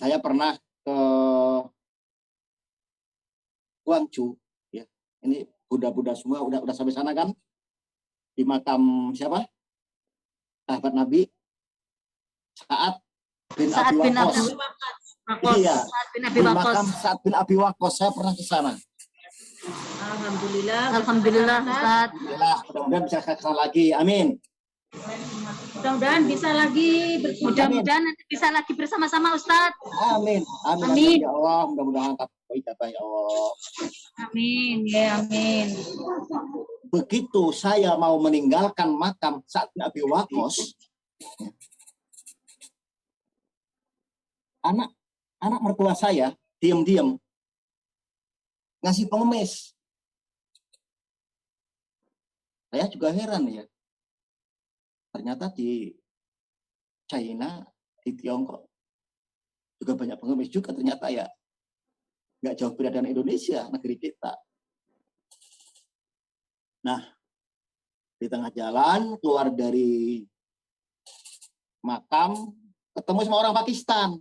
Saya pernah ke Guangzhou, ya. Ini Buddha-Buddha semua udah sampai sana kan? Di makam siapa? Sahabat Nabi Sa'ad bin Abi Waqqas. Iya. Di makam Sa'ad bin Abi Waqqas saya pernah ke sana. Alhamdulillah, Ustaz. Alhamdulillah, mudah-mudahan bisa ke sana lagi. Amin. Mudah-mudahan bisa lagi, mudah-mudahan nanti bisa lagi bersama-sama, Ustaz. Amin. Amin. Amin. Ya Allah, mudah-mudahan ijabah ya Allah. Amin, ya amin. Begitu saya mau meninggalkan makam Sa'ad bin Abi Waqqas, anak mertua saya diam-diam ngasih pengemis. Saya juga heran ya. Ternyata di China, di Tiongkok juga banyak pengemis juga ternyata ya. Nggak jauh beda dengan Indonesia, negeri kita. Nah, di tengah jalan keluar dari makam ketemu sama orang Pakistan.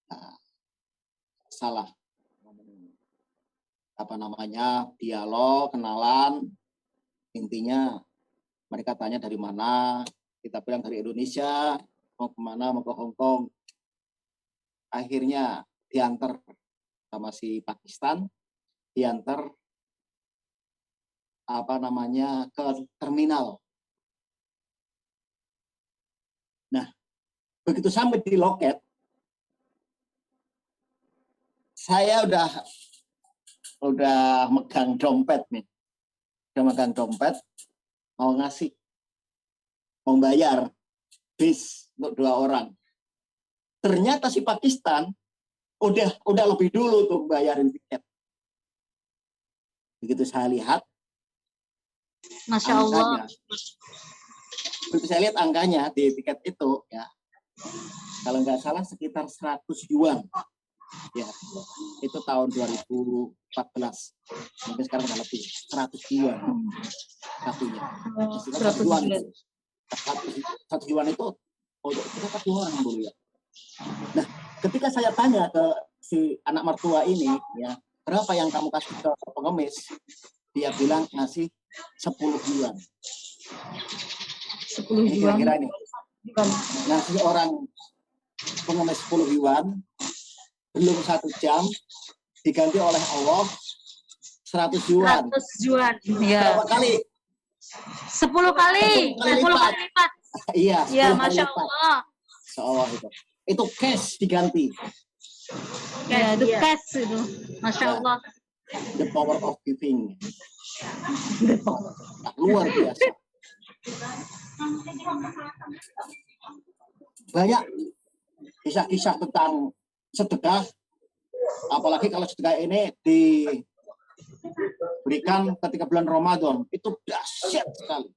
Nah, salah dialog, kenalan, intinya mereka tanya dari mana, kita bilang dari Indonesia, mau kemana, mau ke Hong Kong. Akhirnya diantar sama si Pakistan, diantar ke terminal. Nah, begitu sampai di loket, saya udah megang dompet nih. Udah megang dompet, mau ngasih, mau bayar bis untuk 2 orang. Ternyata si Pakistan udah lebih dulu tuh bayarin tiket. Begitu saya lihat, Masya Allah. begitu saya lihat angkanya di tiket itu, ya, kalau nggak salah sekitar 100 yuan. Ya, itu tahun 2014. Mungkin sekarang udah lebih 100 yuan satunya. 100 yuan itu. 100 yuan itu untuk kita 2 orang dulu ya. Nah, ketika saya tanya ke si anak mertua ini, ya, berapa yang kamu kasih ke pengemis? Dia bilang ngasih 10 yuan. 10 ini yuan. kira-kira ini. Ngasih orang pengemis 10 yuan, belum 1 jam, diganti oleh Allah 100 yuan. 100 yuan. Ya. Berapa kali? 10 kali. 10 kali lipat. Iya, 10 Ya, kali Masya lipat. Allah. Masya Allah itu. Itu cash diganti. Ya, itu cash itu. Masya Allah. The power of giving. Nah, luar biasa. Banyak kisah-kisah tentang sedekah, apalagi kalau sedekah ini berikan ketika bulan Ramadan, itu dahsyat sekali.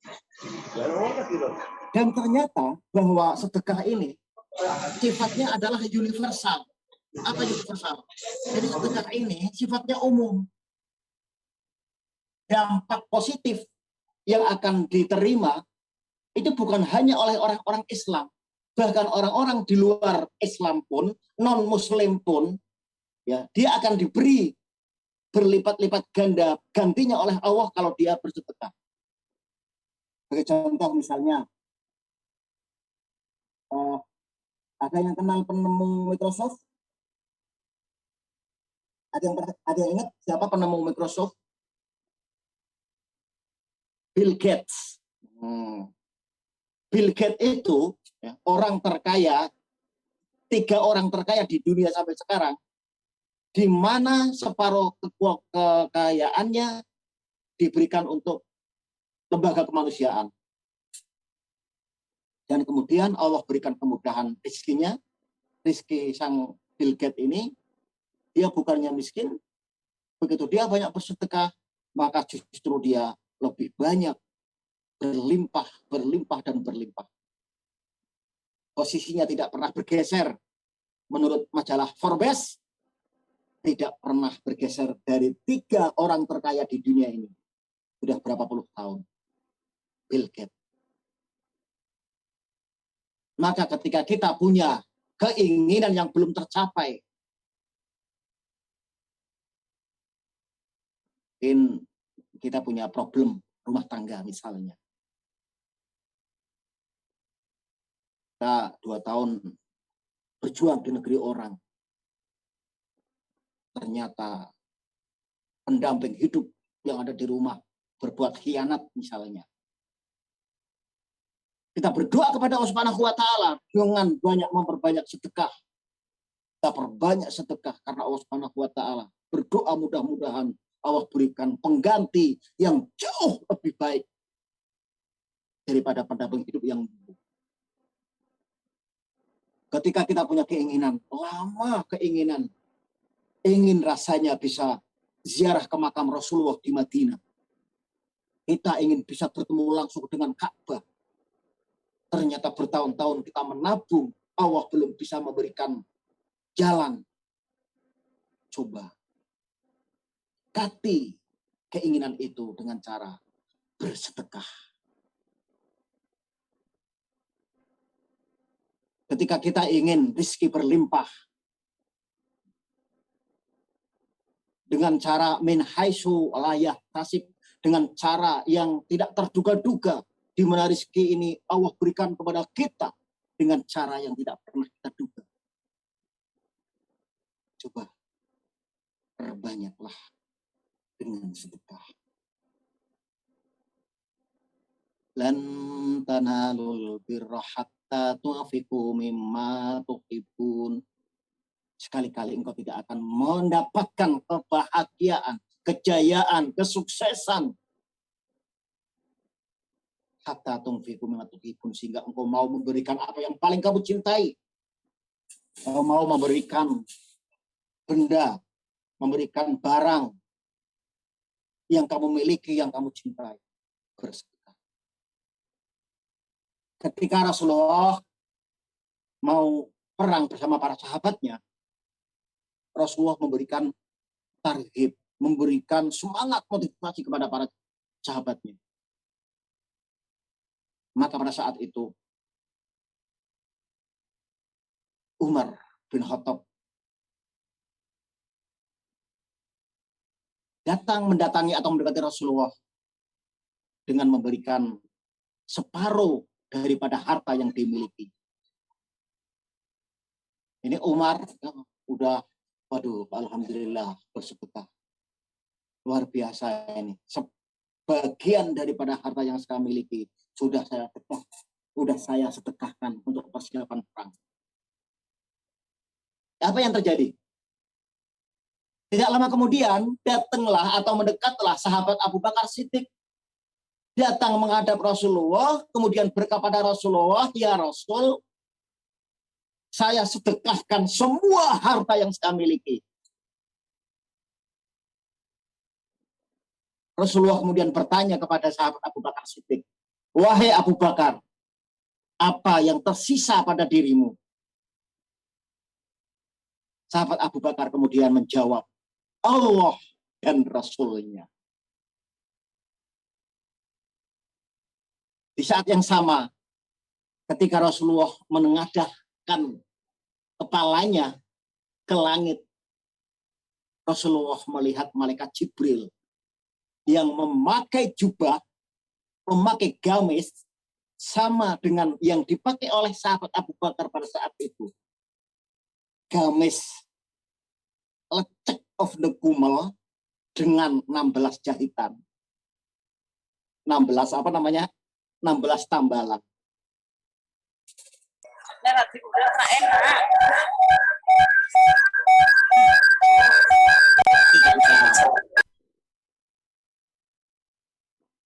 Dan ternyata bahwa sedekah ini sifatnya adalah universal. Apa universal? Jadi sedekah ini sifatnya umum. Dampak positif yang akan diterima itu bukan hanya oleh orang-orang Islam, bahkan orang-orang di luar Islam pun, non-Muslim pun, ya, dia akan diberi berlipat-lipat ganda gantinya oleh Allah kalau dia bersedekah. Sebagai contoh misalnya, ada yang kenal penemu Microsoft? Ada yang ingat siapa penemu Microsoft? Bill Gates. Bill Gates itu ya, orang terkaya, 3 orang terkaya di dunia sampai sekarang, di mana separuh kekayaannya diberikan untuk lembaga kemanusiaan. Dan kemudian Allah berikan kemudahan rezekinya, rezeki sang Bill Gates ini, dia bukannya miskin, begitu dia banyak bersedekah, maka justru dia lebih banyak berlimpah, dan berlimpah. Posisinya tidak pernah bergeser. Menurut majalah Forbes, tidak pernah bergeser dari 3 orang terkaya di dunia ini. Sudah berapa puluh tahun. Bill Gates. Maka ketika kita punya keinginan yang belum tercapai, mungkin kita punya problem rumah tangga misalnya. Kita 2 tahun berjuang di negeri orang. Ternyata pendamping hidup yang ada di rumah berbuat khianat misalnya. Kita berdoa kepada Allah Subhanahu wa taala dengan banyak memperbanyak sedekah. Kita perbanyak sedekah karena Allah Subhanahu wa taala. Berdoa mudah-mudahan Allah berikan pengganti yang jauh lebih baik daripada pendamping hidup yang buruk. Ketika kita punya keinginan, lama keinginan, ingin rasanya bisa ziarah ke makam Rasulullah di Madinah. Kita ingin bisa bertemu langsung dengan Ka'bah. Ternyata bertahun-tahun kita menabung, Allah belum bisa memberikan jalan. Coba ganti keinginan itu dengan cara bersedekah. Ketika kita ingin rezeki berlimpah dengan cara min haitsu la yahtasib, dengan cara yang tidak terduga-duga, di mana rezeki ini Allah berikan kepada kita dengan cara yang tidak pernah kita duga. Coba perbanyaklah dengan sedekah. Lan tanalul birra hatta tunfiqu mimma tuhibbun. Sekali-kali engkau tidak akan mendapatkan kebahagiaan, kejayaan, kesuksesan hatta tunfiqu mimma tuhibbun, sehingga engkau mau memberikan apa yang paling kamu cintai. Engkau mau memberikan benda, memberikan barang yang kamu miliki, yang kamu cintai. Bersedekah. Ketika Rasulullah mau perang bersama para sahabatnya, Rasulullah memberikan tarhib, memberikan semangat motivasi kepada para sahabatnya. Maka pada saat itu Umar bin Khattab datang mendatangi atau mendekati Rasulullah dengan memberikan separuh daripada harta yang dimiliki. Ini Umar udah, waduh, alhamdulillah bersedekah. Luar biasa ini. Sebagian daripada harta yang saya miliki sudah saya sedekahkan untuk persiapan perang. Apa yang terjadi? Tidak lama kemudian datanglah atau mendekatlah sahabat Abu Bakar Siddiq, datang menghadap Rasulullah, kemudian berkata Rasulullah, ya Rasul, saya sedekahkan semua harta yang saya miliki. Rasulullah kemudian bertanya kepada sahabat Abu Bakar Siddiq, wahai Abu Bakar, apa yang tersisa pada dirimu? Sahabat Abu Bakar kemudian menjawab, Allah dan Rasulnya. Di saat yang sama, ketika Rasulullah menengadahkan kepalanya ke langit, Rasulullah melihat malaikat Jibril yang memakai jubah, memakai gamis, sama dengan yang dipakai oleh sahabat Abu Bakar pada saat itu. Gamis lecek of the kumel dengan 16 jahitan. 16 apa namanya? 16 tambalan.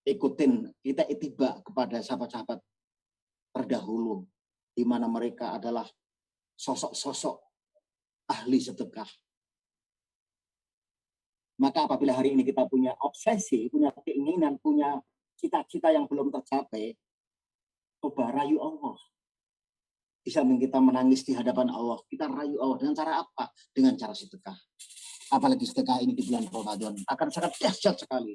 Ikutin, kita ittiba kepada sahabat-sahabat terdahulu, di mana mereka adalah sosok-sosok ahli sedekah. Maka apabila hari ini kita punya obsesi, punya keinginan, punya cita-cita yang belum tercapai, coba rayu Allah. Di samping kita menangis di hadapan Allah, kita rayu Allah dengan cara apa? Dengan cara sedekah. Apalagi sedekah ini di bulan Ramadan akan sangat dahsyat sekali.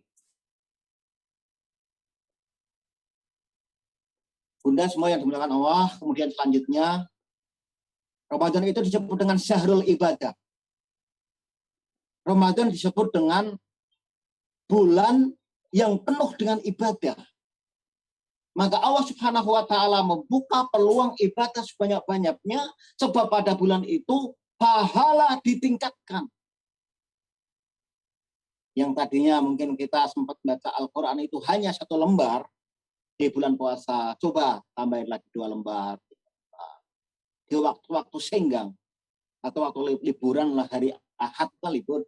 Bunda semua yang dimuliakan Allah, kemudian selanjutnya Ramadan itu disebut dengan syahrul ibadah. Ramadan disebut dengan bulan yang penuh dengan ibadah. Maka Allah Subhanahu wa taala membuka peluang ibadah sebanyak-banyaknya, sebab pada bulan itu pahala ditingkatkan. Yang tadinya mungkin kita sempat baca Al-Qur'an itu hanya 1 lembar di bulan puasa, coba tambahin lagi 2 lembar. Di waktu-waktu senggang atau waktu liburan lah, hari Ahad lah libur.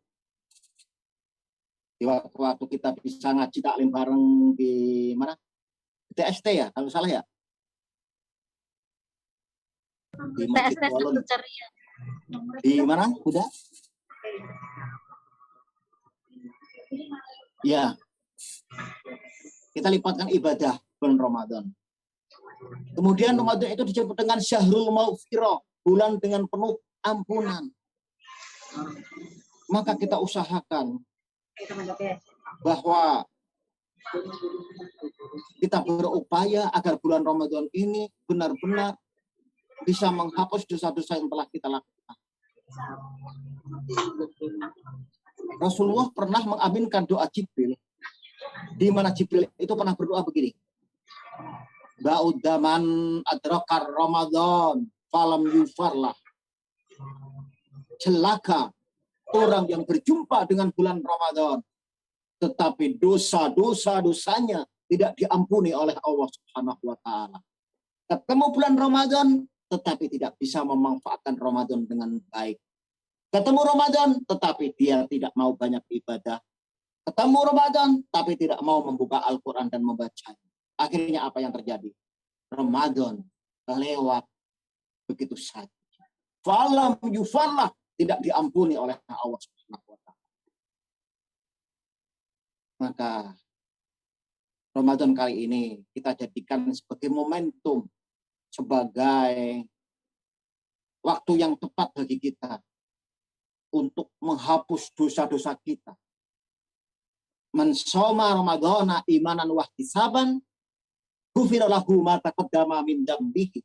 Di waktu kita bisa ngaji taklim bareng di mana? Di TST ya, kalau salah ya. Di Masjid TST Walon. Satu Ceria. Di mana? Udah? Ya. Kita lipatkan ibadah bulan Ramadan. Kemudian Ramadan itu disebut dengan syahrul maghfirah, bulan dengan penuh ampunan. Maka kita usahakan bahwa kita berupaya agar bulan Ramadan ini benar-benar bisa menghapus dosa-dosa yang telah kita lakukan. Rasulullah pernah mengaminkan doa Jibril, di mana Jibril itu pernah berdoa begini, ba'udaman adrakar Ramadan falam yufarlah. Celaka orang yang berjumpa dengan bulan Ramadan, tetapi dosa-dosanya tidak diampuni oleh Allah Subhanahu wa taala. Ketemu bulan Ramadan, tetapi tidak bisa memanfaatkan Ramadan dengan baik. Ketemu Ramadan, tetapi dia tidak mau banyak ibadah. Ketemu Ramadan, tapi tidak mau membuka Al-Quran dan membacanya. Akhirnya apa yang terjadi? Ramadan lewat begitu saja. Falam yufarlah, tidak diampuni oleh Allah Subhanahu wa taala. Maka Ramadan kali ini kita jadikan sebagai momentum, sebagai waktu yang tepat bagi kita untuk menghapus dosa-dosa kita. Man shoma Ramadhana imanan wa ihtisaban ghufira lahu ma taqaddama min dzambihi.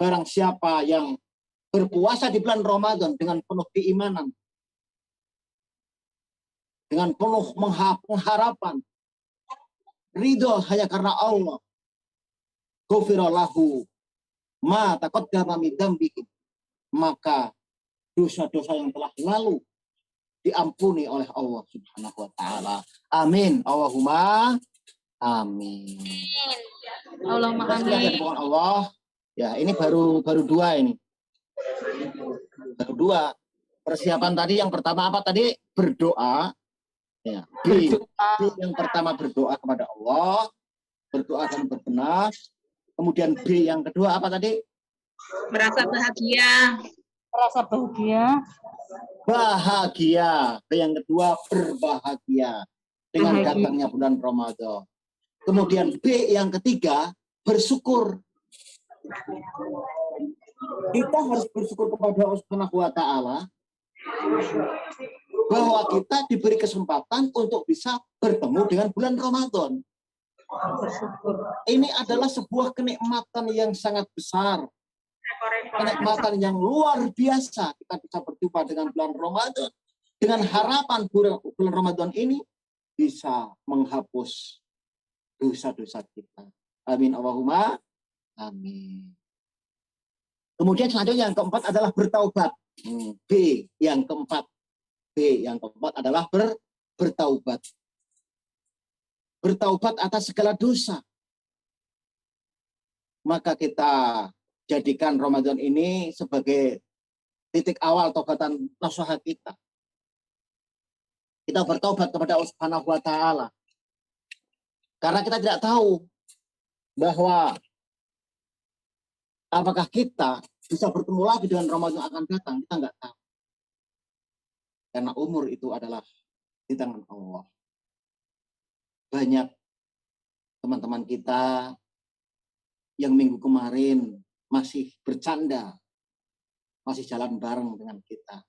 Barang siapa yang berpuasa di bulan Ramadan dengan penuh keimanan, dengan penuh pengharapan, ridho hanya karena Allah, ghufira lahu ma taqaddama min dzambihi, maka dosa-dosa yang telah lalu diampuni oleh Allah Subhanahu wa taala. Amin. Allahumma amin. Allahumma Amin. Allah. Ya, ini baru 2 ini. Baru 2. Persiapan tadi yang pertama apa tadi? Berdoa. Ya. B. Yang pertama berdoa kepada Allah, berdoa dan berbenah. Kemudian B yang kedua apa tadi? Merasa bahagia. Rasa bahagia. Bahagia. Yang kedua berbahagia. D dengan datangnya bulan Ramadan. Kemudian B yang ketiga, bersyukur. Kita harus bersyukur kepada Allah Subhanahu wa taala bahwa kita diberi kesempatan untuk bisa bertemu dengan bulan Ramadan. Ini adalah sebuah kenikmatan yang sangat besar. Kenikmatan yang luar biasa. Kita bisa berjumpa dengan bulan Ramadan. Dengan harapan bulan Ramadan ini bisa menghapus dosa-dosa kita. Amin Allahumma amin. Kemudian selanjutnya yang keempat adalah bertaubat. B yang keempat. B yang keempat adalah bertaubat. Bertaubat atas segala dosa. Maka kita jadikan Ramadan ini sebagai titik awal taubatan nasuha kita. Kita bertaubat kepada Allah Subhanahu wa taala. Karena kita tidak tahu bahwa apakah kita bisa bertemu lagi dengan Ramadan yang akan datang, kita nggak tahu. Karena umur itu adalah di tangan Allah. Banyak teman-teman kita yang minggu kemarin masih bercanda, masih jalan bareng dengan kita.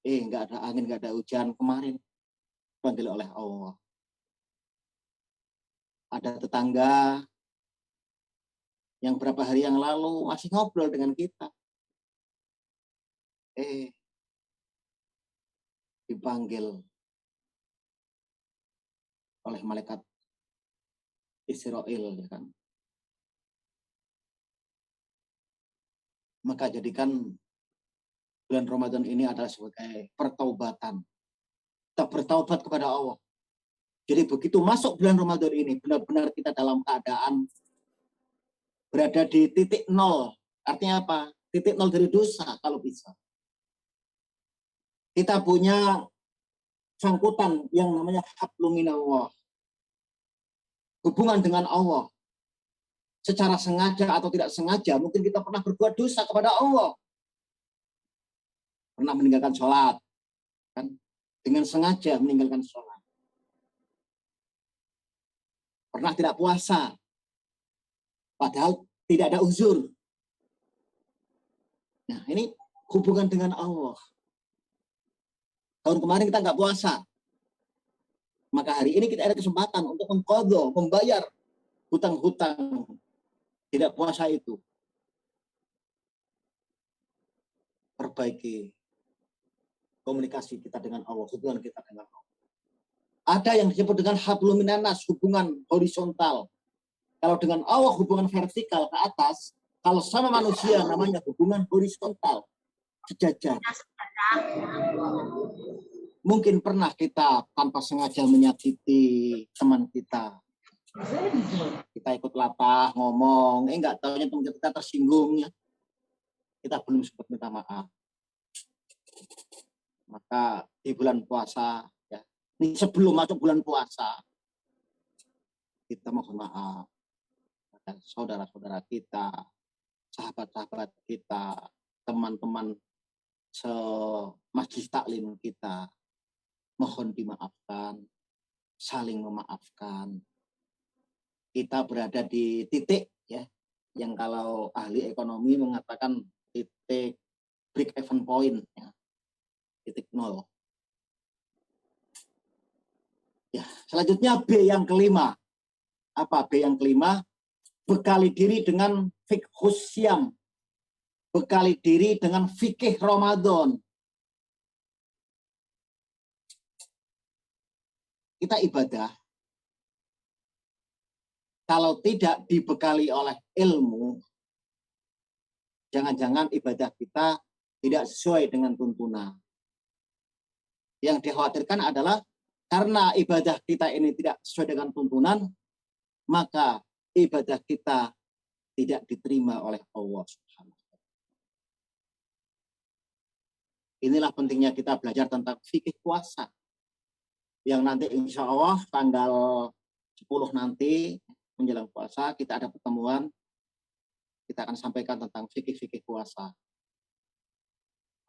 Nggak ada angin, nggak ada hujan kemarin, dipanggil oleh Allah. Ada tetangga yang berapa hari yang lalu masih ngobrol dengan kita. Dipanggil oleh malaikat Israel, ya kan. Maka jadikan bulan Ramadan ini adalah sebagai pertaubatan. Kita bertaubat kepada Allah. Jadi begitu masuk bulan Ramadan ini, benar-benar kita dalam keadaan berada di titik nol. Artinya apa? Titik nol dari dosa kalau bisa. Kita punya sangkutan yang namanya hablum minallah. Hubungan dengan Allah. Secara sengaja atau tidak sengaja, mungkin kita pernah berbuat dosa kepada Allah. Pernah meninggalkan sholat. Kan? Dengan sengaja meninggalkan sholat. Pernah tidak puasa. Padahal tidak ada uzur. Nah, ini hubungan dengan Allah. Tahun kemarin kita nggak puasa. Maka hari ini kita ada kesempatan untuk mengqadha, membayar hutang-hutang tidak puasa itu. Perbaiki komunikasi kita dengan Allah, hubungan kita dengan Allah. Ada yang disebut dengan hablum minannas, hubungan horizontal. Kalau dengan Allah hubungan vertikal ke atas, kalau sama manusia namanya hubungan horizontal, sejajar. Mungkin pernah kita tanpa sengaja menyakiti teman kita. Kita ikut latah, ngomong, nggak tahunya teman kita tersinggungnya. Kita belum sempat minta maaf. Maka di bulan puasa, ya, ini sebelum masuk bulan puasa, kita mohon maaf pada saudara-saudara kita, sahabat-sahabat kita, teman-teman semajlis taklim kita, mohon dimaafkan, saling memaafkan. Kita berada di titik ya, yang kalau ahli ekonomi mengatakan titik break even point, ya, titik nol. Ya, selanjutnya B yang kelima. Apa B yang kelima? Bekali diri dengan fiqhus syam. Bekali diri dengan fikih Ramadan. Kita ibadah, kalau tidak dibekali oleh ilmu, jangan-jangan ibadah kita tidak sesuai dengan tuntunan. Yang dikhawatirkan adalah karena ibadah kita ini tidak sesuai dengan tuntunan, maka ibadah kita tidak diterima oleh Allah Subhanahu wa taala. Inilah pentingnya kita belajar tentang fikih puasa. Yang nanti insya Allah tanggal 10 nanti menjelang puasa kita ada pertemuan, kita akan sampaikan tentang fikih-fikih puasa.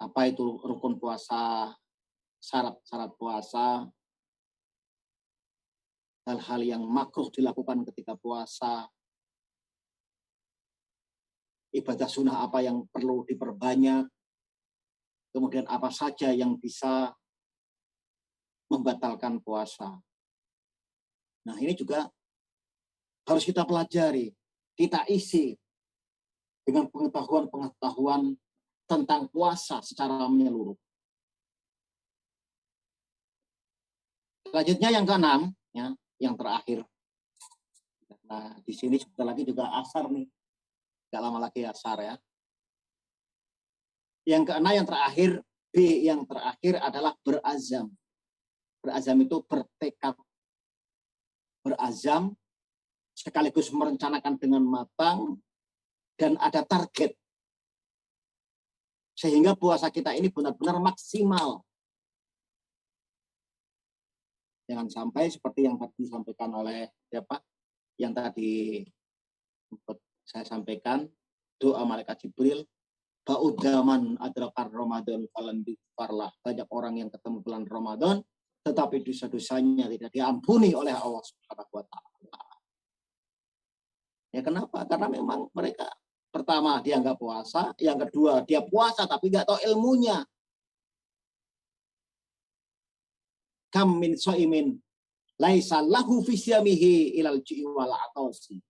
Apa itu rukun puasa, syarat-syarat puasa, hal-hal yang makruh dilakukan ketika puasa, ibadah sunnah apa yang perlu diperbanyak, kemudian apa saja yang bisa membatalkan puasa. Nah, ini juga harus kita pelajari, kita isi dengan pengetahuan-pengetahuan tentang puasa secara menyeluruh. Selanjutnya yang keenam, ya, yang terakhir. Nah, di sini sebentar lagi juga asar nih. Gak lama lagi asar ya. Yang keenam, yang terakhir, B yang terakhir adalah berazam. Berazam itu bertekad. Berazam sekaligus merencanakan dengan matang dan ada target. Sehingga puasa kita ini benar-benar maksimal. Jangan sampai seperti yang tadi disampaikan oleh siapa? Yang tadi saya sampaikan, doa malaikat Jibril, ba'udaman adrakar Ramadan falan difarlah. Banyak orang yang ketemu bulan Ramadan, tetapi dosa-dosanya tidak diampuni oleh Allah Subhanahu wa Ta'ala. Ya kenapa? Karena memang mereka pertama dia nggak puasa, yang kedua dia puasa tapi nggak tahu ilmunya. Kam min so'imin laisa lahu fi syamihi ilal ju'i wal atausi.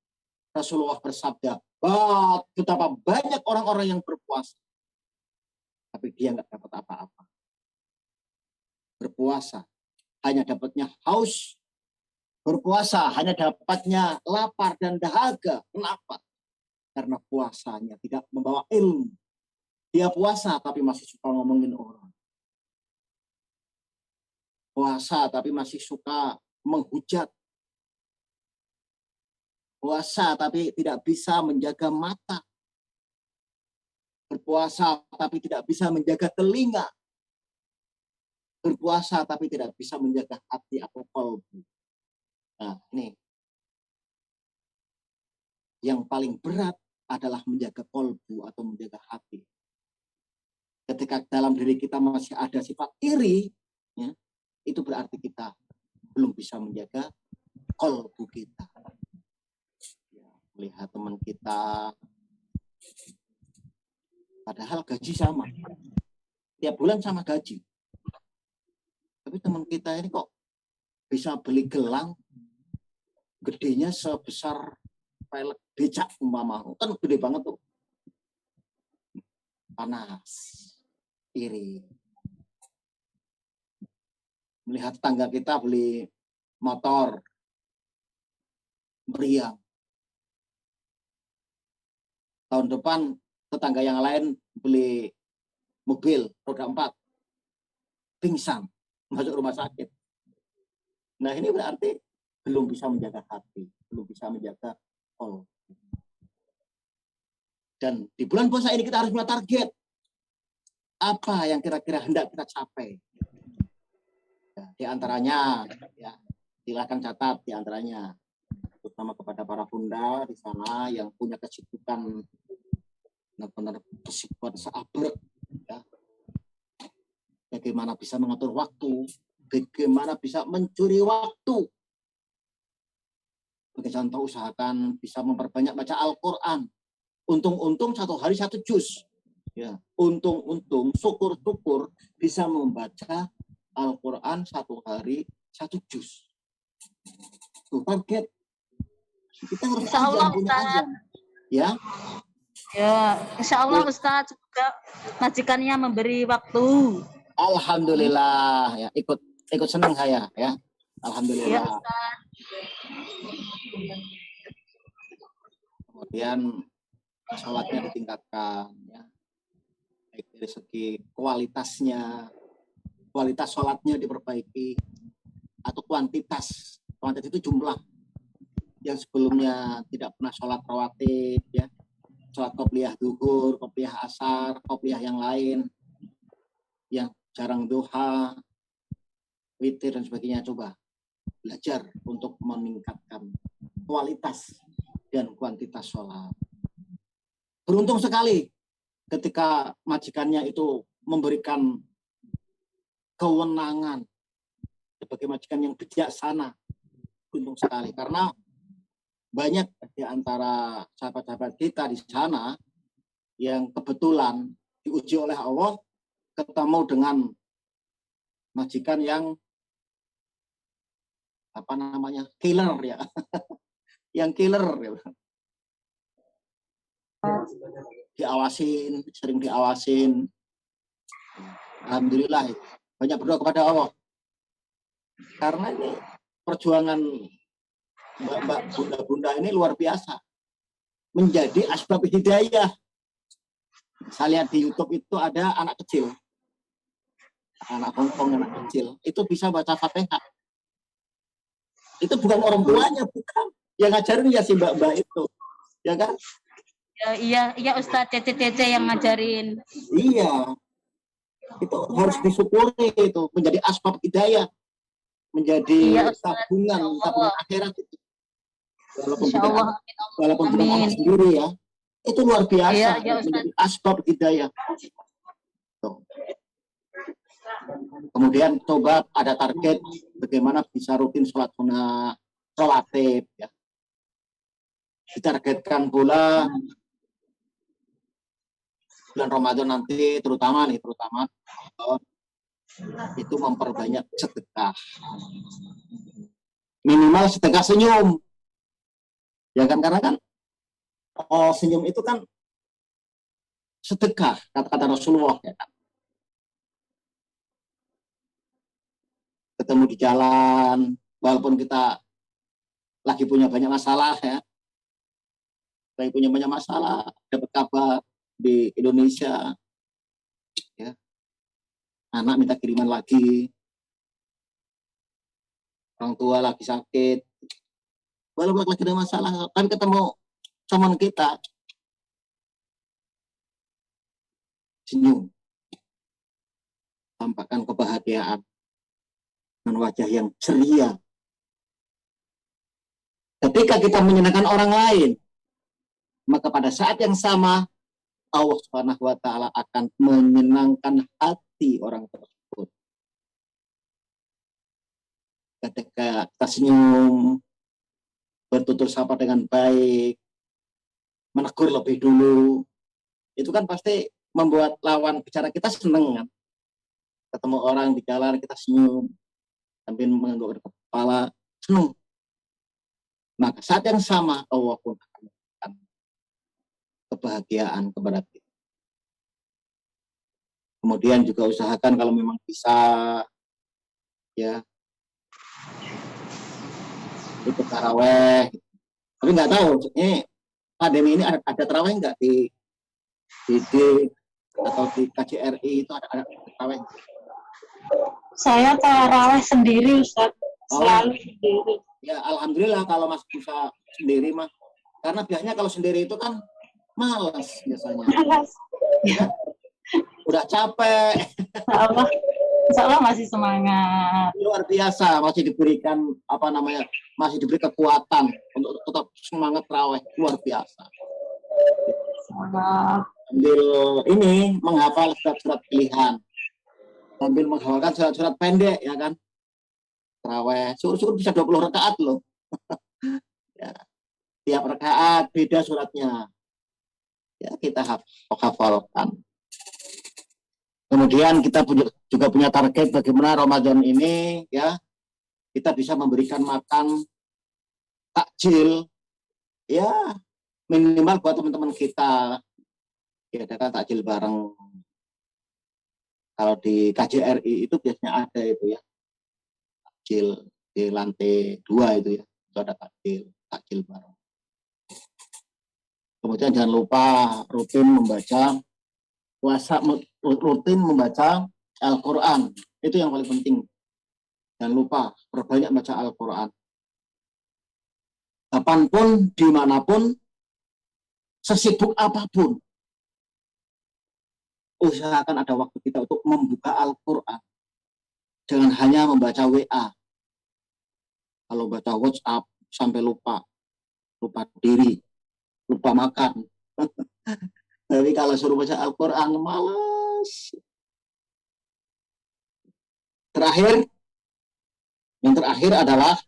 Rasulullah bersabda, betapa banyak orang-orang yang berpuasa tapi dia nggak dapat apa-apa. Berpuasa hanya dapatnya haus, berpuasa hanya dapatnya lapar dan dahaga. Kenapa? Karena puasanya tidak membawa ilmu. Dia puasa tapi masih suka ngomongin orang. Puasa tapi masih suka menghujat. Puasa tapi tidak bisa menjaga mata. Berpuasa tapi tidak bisa menjaga telinga. Berpuasa tapi tidak bisa menjaga hati atau kalbu. Nah, ini. Yang paling berat adalah menjaga kalbu atau menjaga hati. Ketika dalam diri kita masih ada sifat iri, ya, itu berarti kita belum bisa menjaga kalbu kita. Ya, melihat teman kita, padahal gaji sama. Tiap bulan sama gaji. Tapi teman kita ini kok bisa beli gelang gedenya sebesar pelek becak umpama. Kan gede banget tuh. Panas. Iri. Melihat tetangga kita beli motor meriang. Tahun depan tetangga yang lain beli mobil roda 4. Pingsan. Masuk rumah sakit. Nah ini berarti belum bisa menjaga hati. Belum bisa menjaga kalbu. Dan di bulan puasa ini kita harus punya target. Apa yang kira-kira hendak kita capai. Ya, di antaranya, ya, silakan catat di antaranya. Terutama kepada para bunda di sana yang punya kesibukan benar-benar kesibukan seabrek. Ya. Bagaimana bisa mengatur waktu, bagaimana bisa mencuri waktu. Sebagai contoh, usahakan bisa memperbanyak baca Al-Quran. Untung-untung 1 hari 1 juz. Ya. Untung-untung, syukur-syukur bisa membaca Al-Quran 1 hari 1 juz. Tuh, target. Kita harus Insya Allah, Ustaz. Ya. Ya, insya Allah Ustaz juga majikannya memberi waktu. Alhamdulillah, ya, ikut senang saya, ya. Alhamdulillah. Ya, Ustaz. Kemudian sholatnya ditingkatkan, ya. Baik dari segi kualitasnya, kualitas sholatnya diperbaiki, atau kuantitas. Kuantitas itu jumlah. Yang sebelumnya tidak pernah sholat rawatib, ya. Sholat qobliyah duhur, qobliyah asar, qobliyah yang lain, yang jarang duha, witir dan sebagainya. Coba belajar untuk meningkatkan kualitas dan kuantitas sholat. Beruntung sekali ketika majikannya itu memberikan kewenangan sebagai majikan yang bijaksana, beruntung sekali karena banyak di antara sahabat-sahabat kita di sana yang kebetulan diuji oleh Allah ketemu dengan majikan yang apa namanya killer ya, yang killer ya. Diawasin, sering diawasin. Alhamdulillah banyak berdoa kepada Allah karena ini perjuangan mbak-mbak, bunda-bunda ini luar biasa menjadi asbab hidayah. Saya lihat di YouTube itu ada anak kecil, anak Hongkong, anak kecil itu bisa baca Fatihah. Itu bukan orang tuanya, bukan yang ngajarin ya si mbak-mbak itu, ya kan? Iya Ustadz, Cece yang ngajarin. Iya, itu harus disyukuri, itu menjadi asbab hidayah, menjadi tabungan akhirat itu. Walaupun bukan anak sendiri ya, itu luar biasa, menjadi asbab hidayah. Tuh. Kemudian coba ada target bagaimana bisa rutin sholat sunnah rawatib ya. Ditargetkan pula bulan Ramadan nanti terutama itu memperbanyak sedekah, minimal sedekah senyum ya kan, karena kan senyum itu kan sedekah kata Rasulullah ya kan. Ketemu di jalan walaupun kita lagi punya banyak masalah ya, dapat kabar di Indonesia ya, anak minta kiriman lagi, orang tua lagi sakit, walaupun lagi ada masalah, tapi ketemu teman kita, senyum, tampakkan kebahagiaan dengan wajah yang ceria. Ketika kita menyenangkan orang lain, maka pada saat yang sama Allah Subhanahu wa Ta'ala akan menyenangkan hati orang tersebut. Ketika kita senyum, bertutur sapa dengan baik, menegur lebih dulu, itu kan pasti membuat lawan bicara kita senang kan. Ketemu orang di jalan kita senyum sambil mengangguk kepala, senang. Maka saat yang sama Allah pun akan memberikan kebahagiaan kepada kita. Kemudian juga usahakan kalau memang bisa ya ikut taraweh. Tapi nggak tahu ini pandemi ini ada taraweh nggak di atau di KJRI itu ada taraweh? Saya taraweh sendiri Ustaz, selalu sendiri. Ya alhamdulillah kalau Mas bisa sendiri mah, karena biasanya kalau sendiri itu kan malas biasanya. Ya, udah capek. Insya Allah masih semangat. Luar biasa, masih diberikan masih diberi kekuatan untuk tetap semangat tarawih, luar biasa. Sambil ini menghafal surat-surat pilihan, sambil menghafalkan surat-surat pendek ya kan. Tarawih, syukur bisa 20 rakaat loh. Ya, tiap rakaat beda suratnya. Ya, kita hafalkan. Kemudian kita juga punya target bagaimana Ramadan ini ya kita bisa memberikan makan takjil ya minimal buat teman-teman kita. Ya, ada takjil bareng. Kalau di KJRI itu biasanya ada itu ya. Takjil di lantai 2 itu ya. Itu ada takjil bareng. Kemudian jangan lupa rutin membaca Al-Quran. Itu yang paling penting. Jangan lupa perbanyak baca Al-Quran. Kapanpun, dimanapun, sesibuk apapun, usahakan ada waktu kita untuk membuka Al-Quran. Jangan hanya membaca WA. Kalau baca WhatsApp sampai lupa diri, lupa makan. Tapi kalau suruh baca Al-Quran, malas. Yang terakhir adalah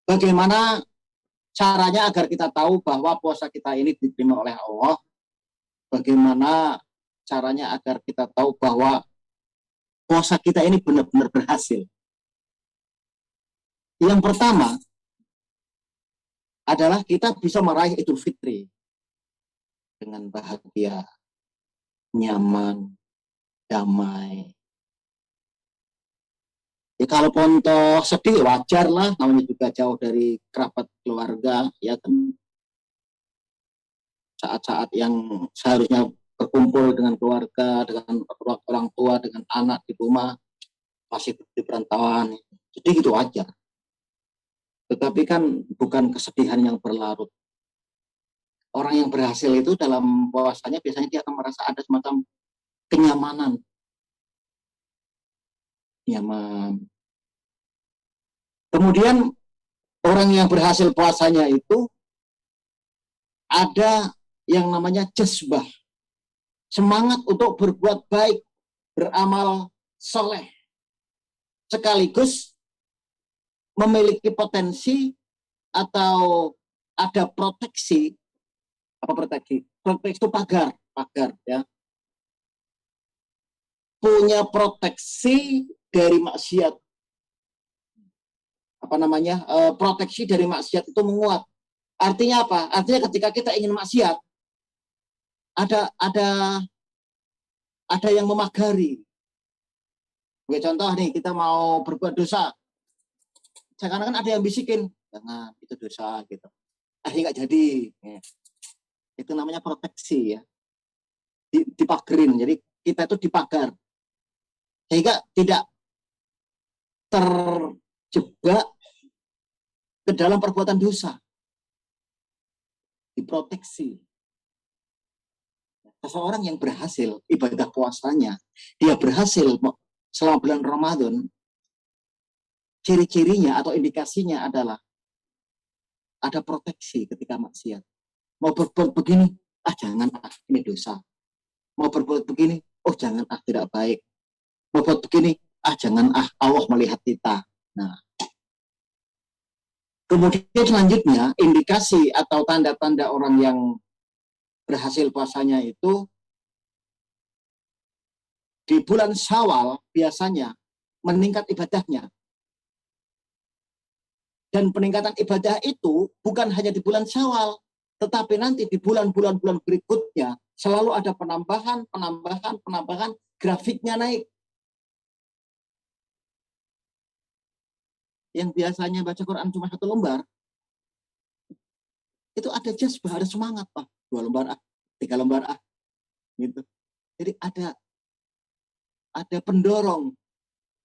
Bagaimana caranya agar kita tahu bahwa puasa kita ini diterima oleh Allah? Bagaimana caranya agar kita tahu bahwa puasa kita ini benar-benar berhasil? Yang pertama adalah kita bisa meraih Idul Fitri dengan bahagia, nyaman, damai. Ya kalau pontoh sedih wajar lah, namanya juga jauh dari kerabat keluarga, ya kan. Saat-saat yang seharusnya berkumpul dengan keluarga, dengan orang tua, dengan anak di rumah, masih di perantauan. Jadi itu wajar. Tetapi kan bukan kesedihan yang berlarut. Orang yang berhasil itu dalam puasanya biasanya dia akan merasa ada semacam kenyamanan. Nyaman. Kemudian orang yang berhasil puasanya itu ada yang namanya jazbah. Semangat untuk berbuat baik, beramal soleh. Sekaligus memiliki potensi atau ada proteksi. Apa proteksi? Proteksi itu pagar ya. Punya proteksi dari maksiat. Proteksi dari maksiat itu menguat. Artinya apa? Artinya ketika kita ingin maksiat, ada yang memagari. Sebagai contoh nih, kita mau berbuat dosa, seakan-akan ada yang bisikin, jangan, itu dosa gitu. Akhirnya nggak jadi. Itu namanya proteksi ya. Dipagerin. Jadi kita itu dipagar. Sehingga tidak terjebak ke dalam perbuatan dosa. Diproteksi. Seseorang yang berhasil ibadah puasanya, dia berhasil selama bulan Ramadan, ciri-cirinya atau indikasinya adalah ada proteksi ketika maksiat. Mau berbuat begini, jangan, ini dosa. Mau berbuat begini, jangan, tidak baik. Mau berbuat begini, jangan, Allah melihat kita. Nah, kemudian selanjutnya, indikasi atau tanda-tanda orang yang berhasil puasanya itu, di bulan Syawal biasanya meningkat ibadahnya. Dan peningkatan ibadah itu bukan hanya di bulan Syawal, tetapi nanti di bulan-bulan berikutnya selalu ada penambahan, grafiknya naik. Yang biasanya baca Quran cuma 1 lembar, itu ada jazbah, ada semangat, 2 lembar, 3 lembar, gitu. Jadi ada pendorong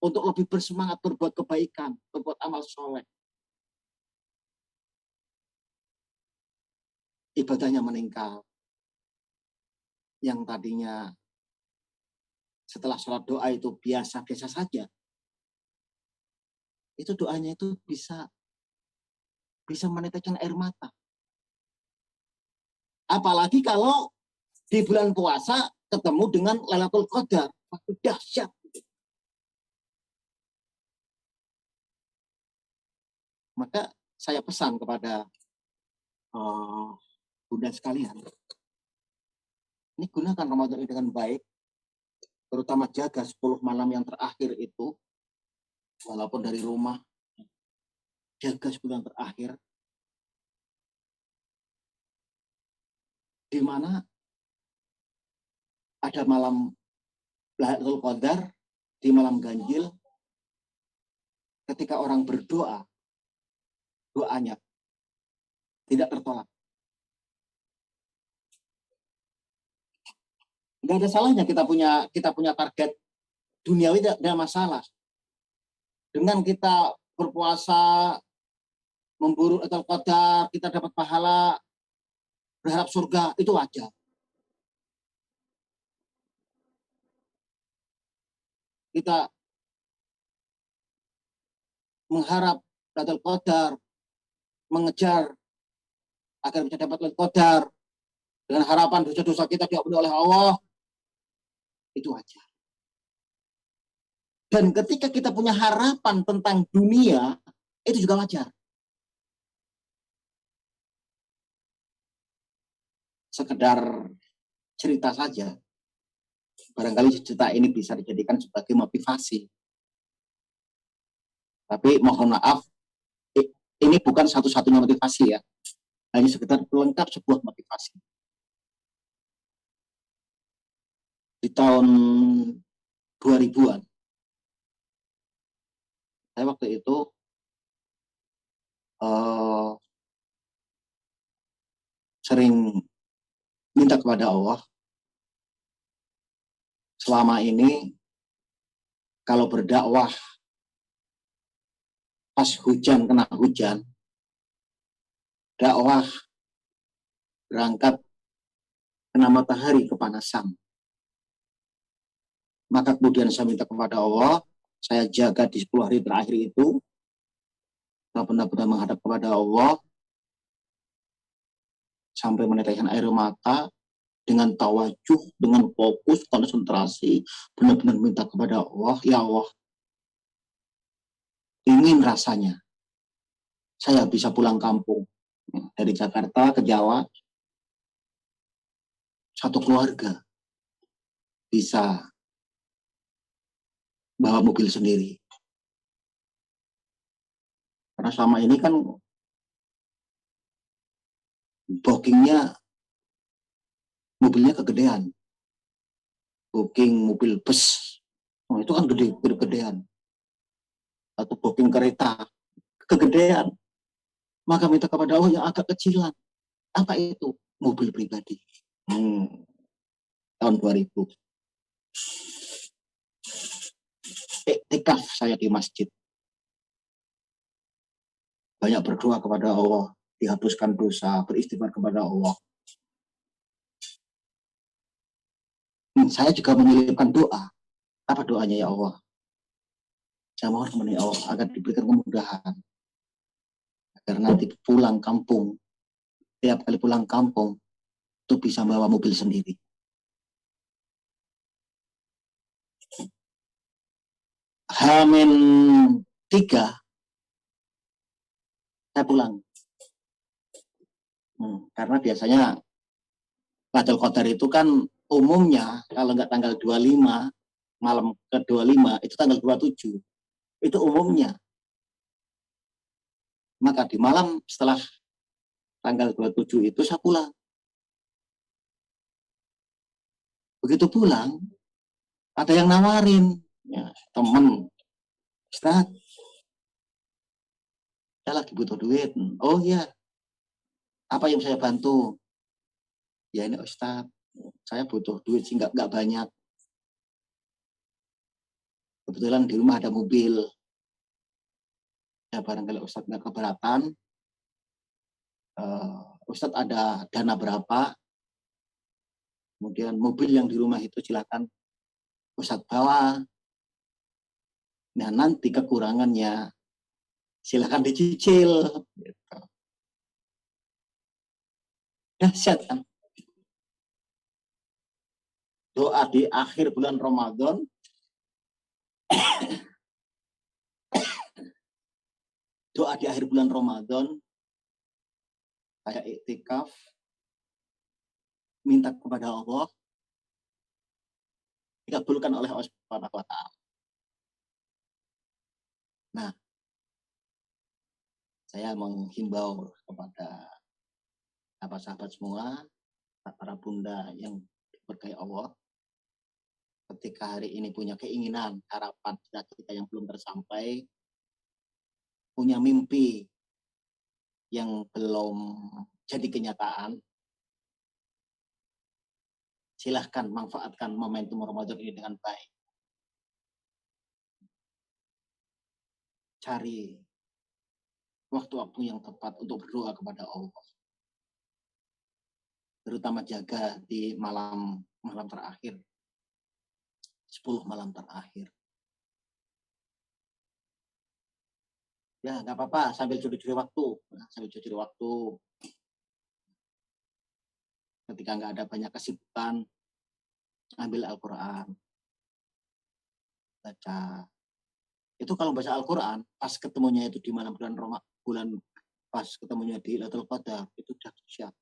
untuk lebih bersemangat berbuat kebaikan, berbuat amal soleh. Ibadahnya meningkat. Yang tadinya setelah sholat doa itu biasa-biasa saja, itu doanya itu bisa meneteskan air mata. Apalagi kalau di bulan puasa ketemu dengan Lailatul Qadar, waktu dahsyat. Maka saya pesan kepada bunda sekalian, ini gunakan Ramadan ini dengan baik, terutama jaga 10 malam yang terakhir itu, walaupun dari rumah, jaga 10 yang terakhir, di mana ada malam Lailatul Qadar, di malam ganjil, ketika orang berdoa, doanya tidak tertolak. Nggak ada salahnya kita punya target duniawi, tidak masalah. Dengan kita berpuasa, memburu Lailatul Qadar, kita dapat pahala, berharap surga, itu wajar. Kita mengharap Lailatul Qadar, mengejar agar bisa dapat Lailatul Qadar, dengan harapan dosa-dosa kita diampuni oleh Allah, itu wajar. Dan ketika kita punya harapan tentang dunia, itu juga wajar. sekedar cerita saja. Barangkali cerita ini bisa dijadikan sebagai motivasi. Tapi mohon maaf, ini bukan satu-satunya motivasi ya. Hanya sekedar pelengkap sebuah motivasi. Di tahun 2000-an, saya waktu itu sering minta kepada Allah, selama ini kalau berdakwah pas hujan kena hujan, dakwah berangkat kena matahari kepanasan, maka kemudian saya minta kepada Allah, saya jaga di 10 hari terakhir itu, saya benar-benar menghadap kepada Allah, sampai meneteskan air mata, dengan tawajuh, dengan fokus, konsentrasi, benar-benar minta kepada Allah, ya Allah, ingin rasanya saya bisa pulang kampung dari Jakarta ke Jawa, satu keluarga bisa bawa mobil sendiri. Karena selama ini kan bookingnya mobilnya kegedean, booking mobil bus, itu kan gedean, atau booking kereta kegedean, maka minta kepada Allah yang agak kecilan. Apa itu? Mobil pribadi. Tahun 2000. Iktikaf saya di masjid. Banyak berdoa kepada Allah, dihapuskan dosa, beristighfar kepada Allah. Saya juga menyelipkan doa. Apa doanya ya Allah? Saya mohon kepada Allah agar diberikan kemudahan. Agar nanti pulang kampung, tiap kali pulang kampung, itu bisa bawa mobil sendiri. Hamin 3, saya pulang. Karena biasanya Lailatul Qadar itu kan umumnya kalau nggak tanggal 25, malam ke 25, itu tanggal 27. Itu umumnya. Maka di malam setelah tanggal 27 itu saya pulang. Begitu pulang, ada yang nawarin, ya, temen, Ustaz, saya lagi butuh duit. Oh iya, apa yang saya bantu? Ya ini Ustaz, saya butuh duit sih, nggak banyak. Kebetulan di rumah ada mobil. Ya barangkali Ustaz nggak keberatan. Ustaz ada dana berapa? Kemudian mobil yang di rumah itu silakan Ustaz bawa. Nah nanti kekurangannya silakan dicicil. Gitu. Dahsyat kan? Doa di akhir bulan Ramadan. Doa di akhir bulan Ramadan. Saya iktikaf. Minta kepada Allah. Dikabulkan oleh Allah Subhanahu wa Ta'ala. Nah, saya menghimbau kepada sahabat-sahabat semua, para bunda yang diberkahi Allah, ketika hari ini punya keinginan, harapan kita yang belum tersampai, punya mimpi yang belum jadi kenyataan, silahkan manfaatkan momentum Ramadan ini dengan baik. Cari waktu-waktu yang tepat untuk berdoa kepada Allah. Terutama jaga di malam terakhir. 10 malam terakhir. Ya, nggak apa-apa, sambil curi-curi waktu. Ketika nggak ada banyak kesibukan, ambil Al-Quran. Baca. Itu kalau baca Al-Quran, pas ketemunya itu di malam bulan pas ketemunya di Lailatul Qadar, itu dahsyat.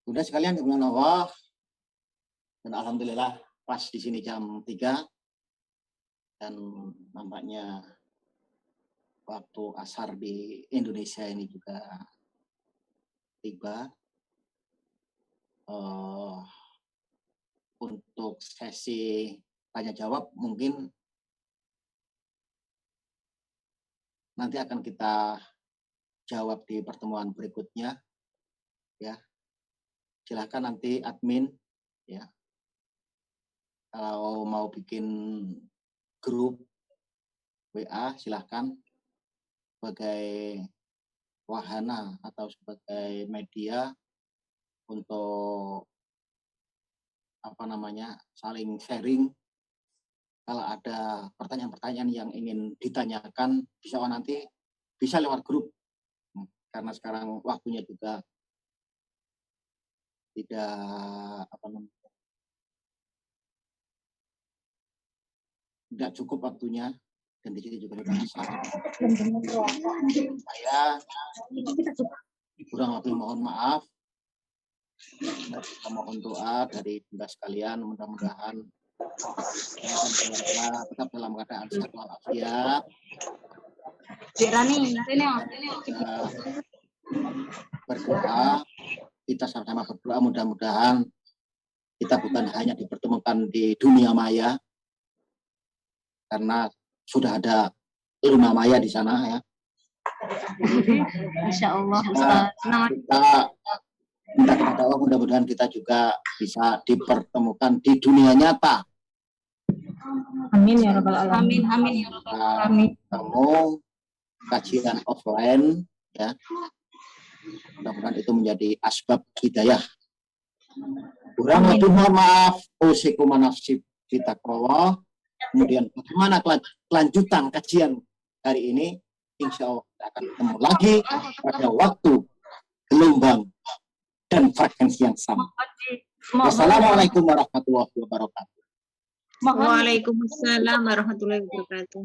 Bunda sekalian dengan Allah, dan alhamdulillah pas di sini jam 3 dan nampaknya waktu asar di Indonesia ini juga tiba. Untuk sesi tanya jawab mungkin nanti akan kita jawab di pertemuan berikutnya, ya. Silahkan nanti admin, ya, kalau mau bikin grup WA silahkan sebagai wahana atau sebagai media untuk saling sharing. Kalau ada pertanyaan-pertanyaan yang ingin ditanyakan nanti bisa lewat grup, karena sekarang waktunya juga tidak cukup waktunya, dan di sini juga tidak bisa. Saya kurang lebih mohon maaf. Mohon doa dari Bunda sekalian, mudah-mudahan tetap dalam keadaan sehat walafiat. Berdoa, kita sama-sama berdoa mudah-mudahan kita bukan hanya dipertemukan di dunia maya, karena sudah ada luna maya di sana, ya. Insya Allah, Ustaz. Kita minta kepada Allah mudah-mudahan kita juga bisa dipertemukan di dunia nyata. Amin ya rabbal alamin. Amin ya rabbal alamin. Kamu kajian offline, ya. Mudah-mudahan itu menjadi asbab hidayah. Kurang lebih mohon maaf. Usikum nafsi bitaqwallah. Kemudian bagaimana kelanjutan kajian hari ini? Insya Allah kita akan ketemu lagi pada waktu, gelombang, dan frekuensi yang sama. Wassalamualaikum warahmatullahi wabarakatuh. Waalaikumsalam warahmatullahi wabarakatuh.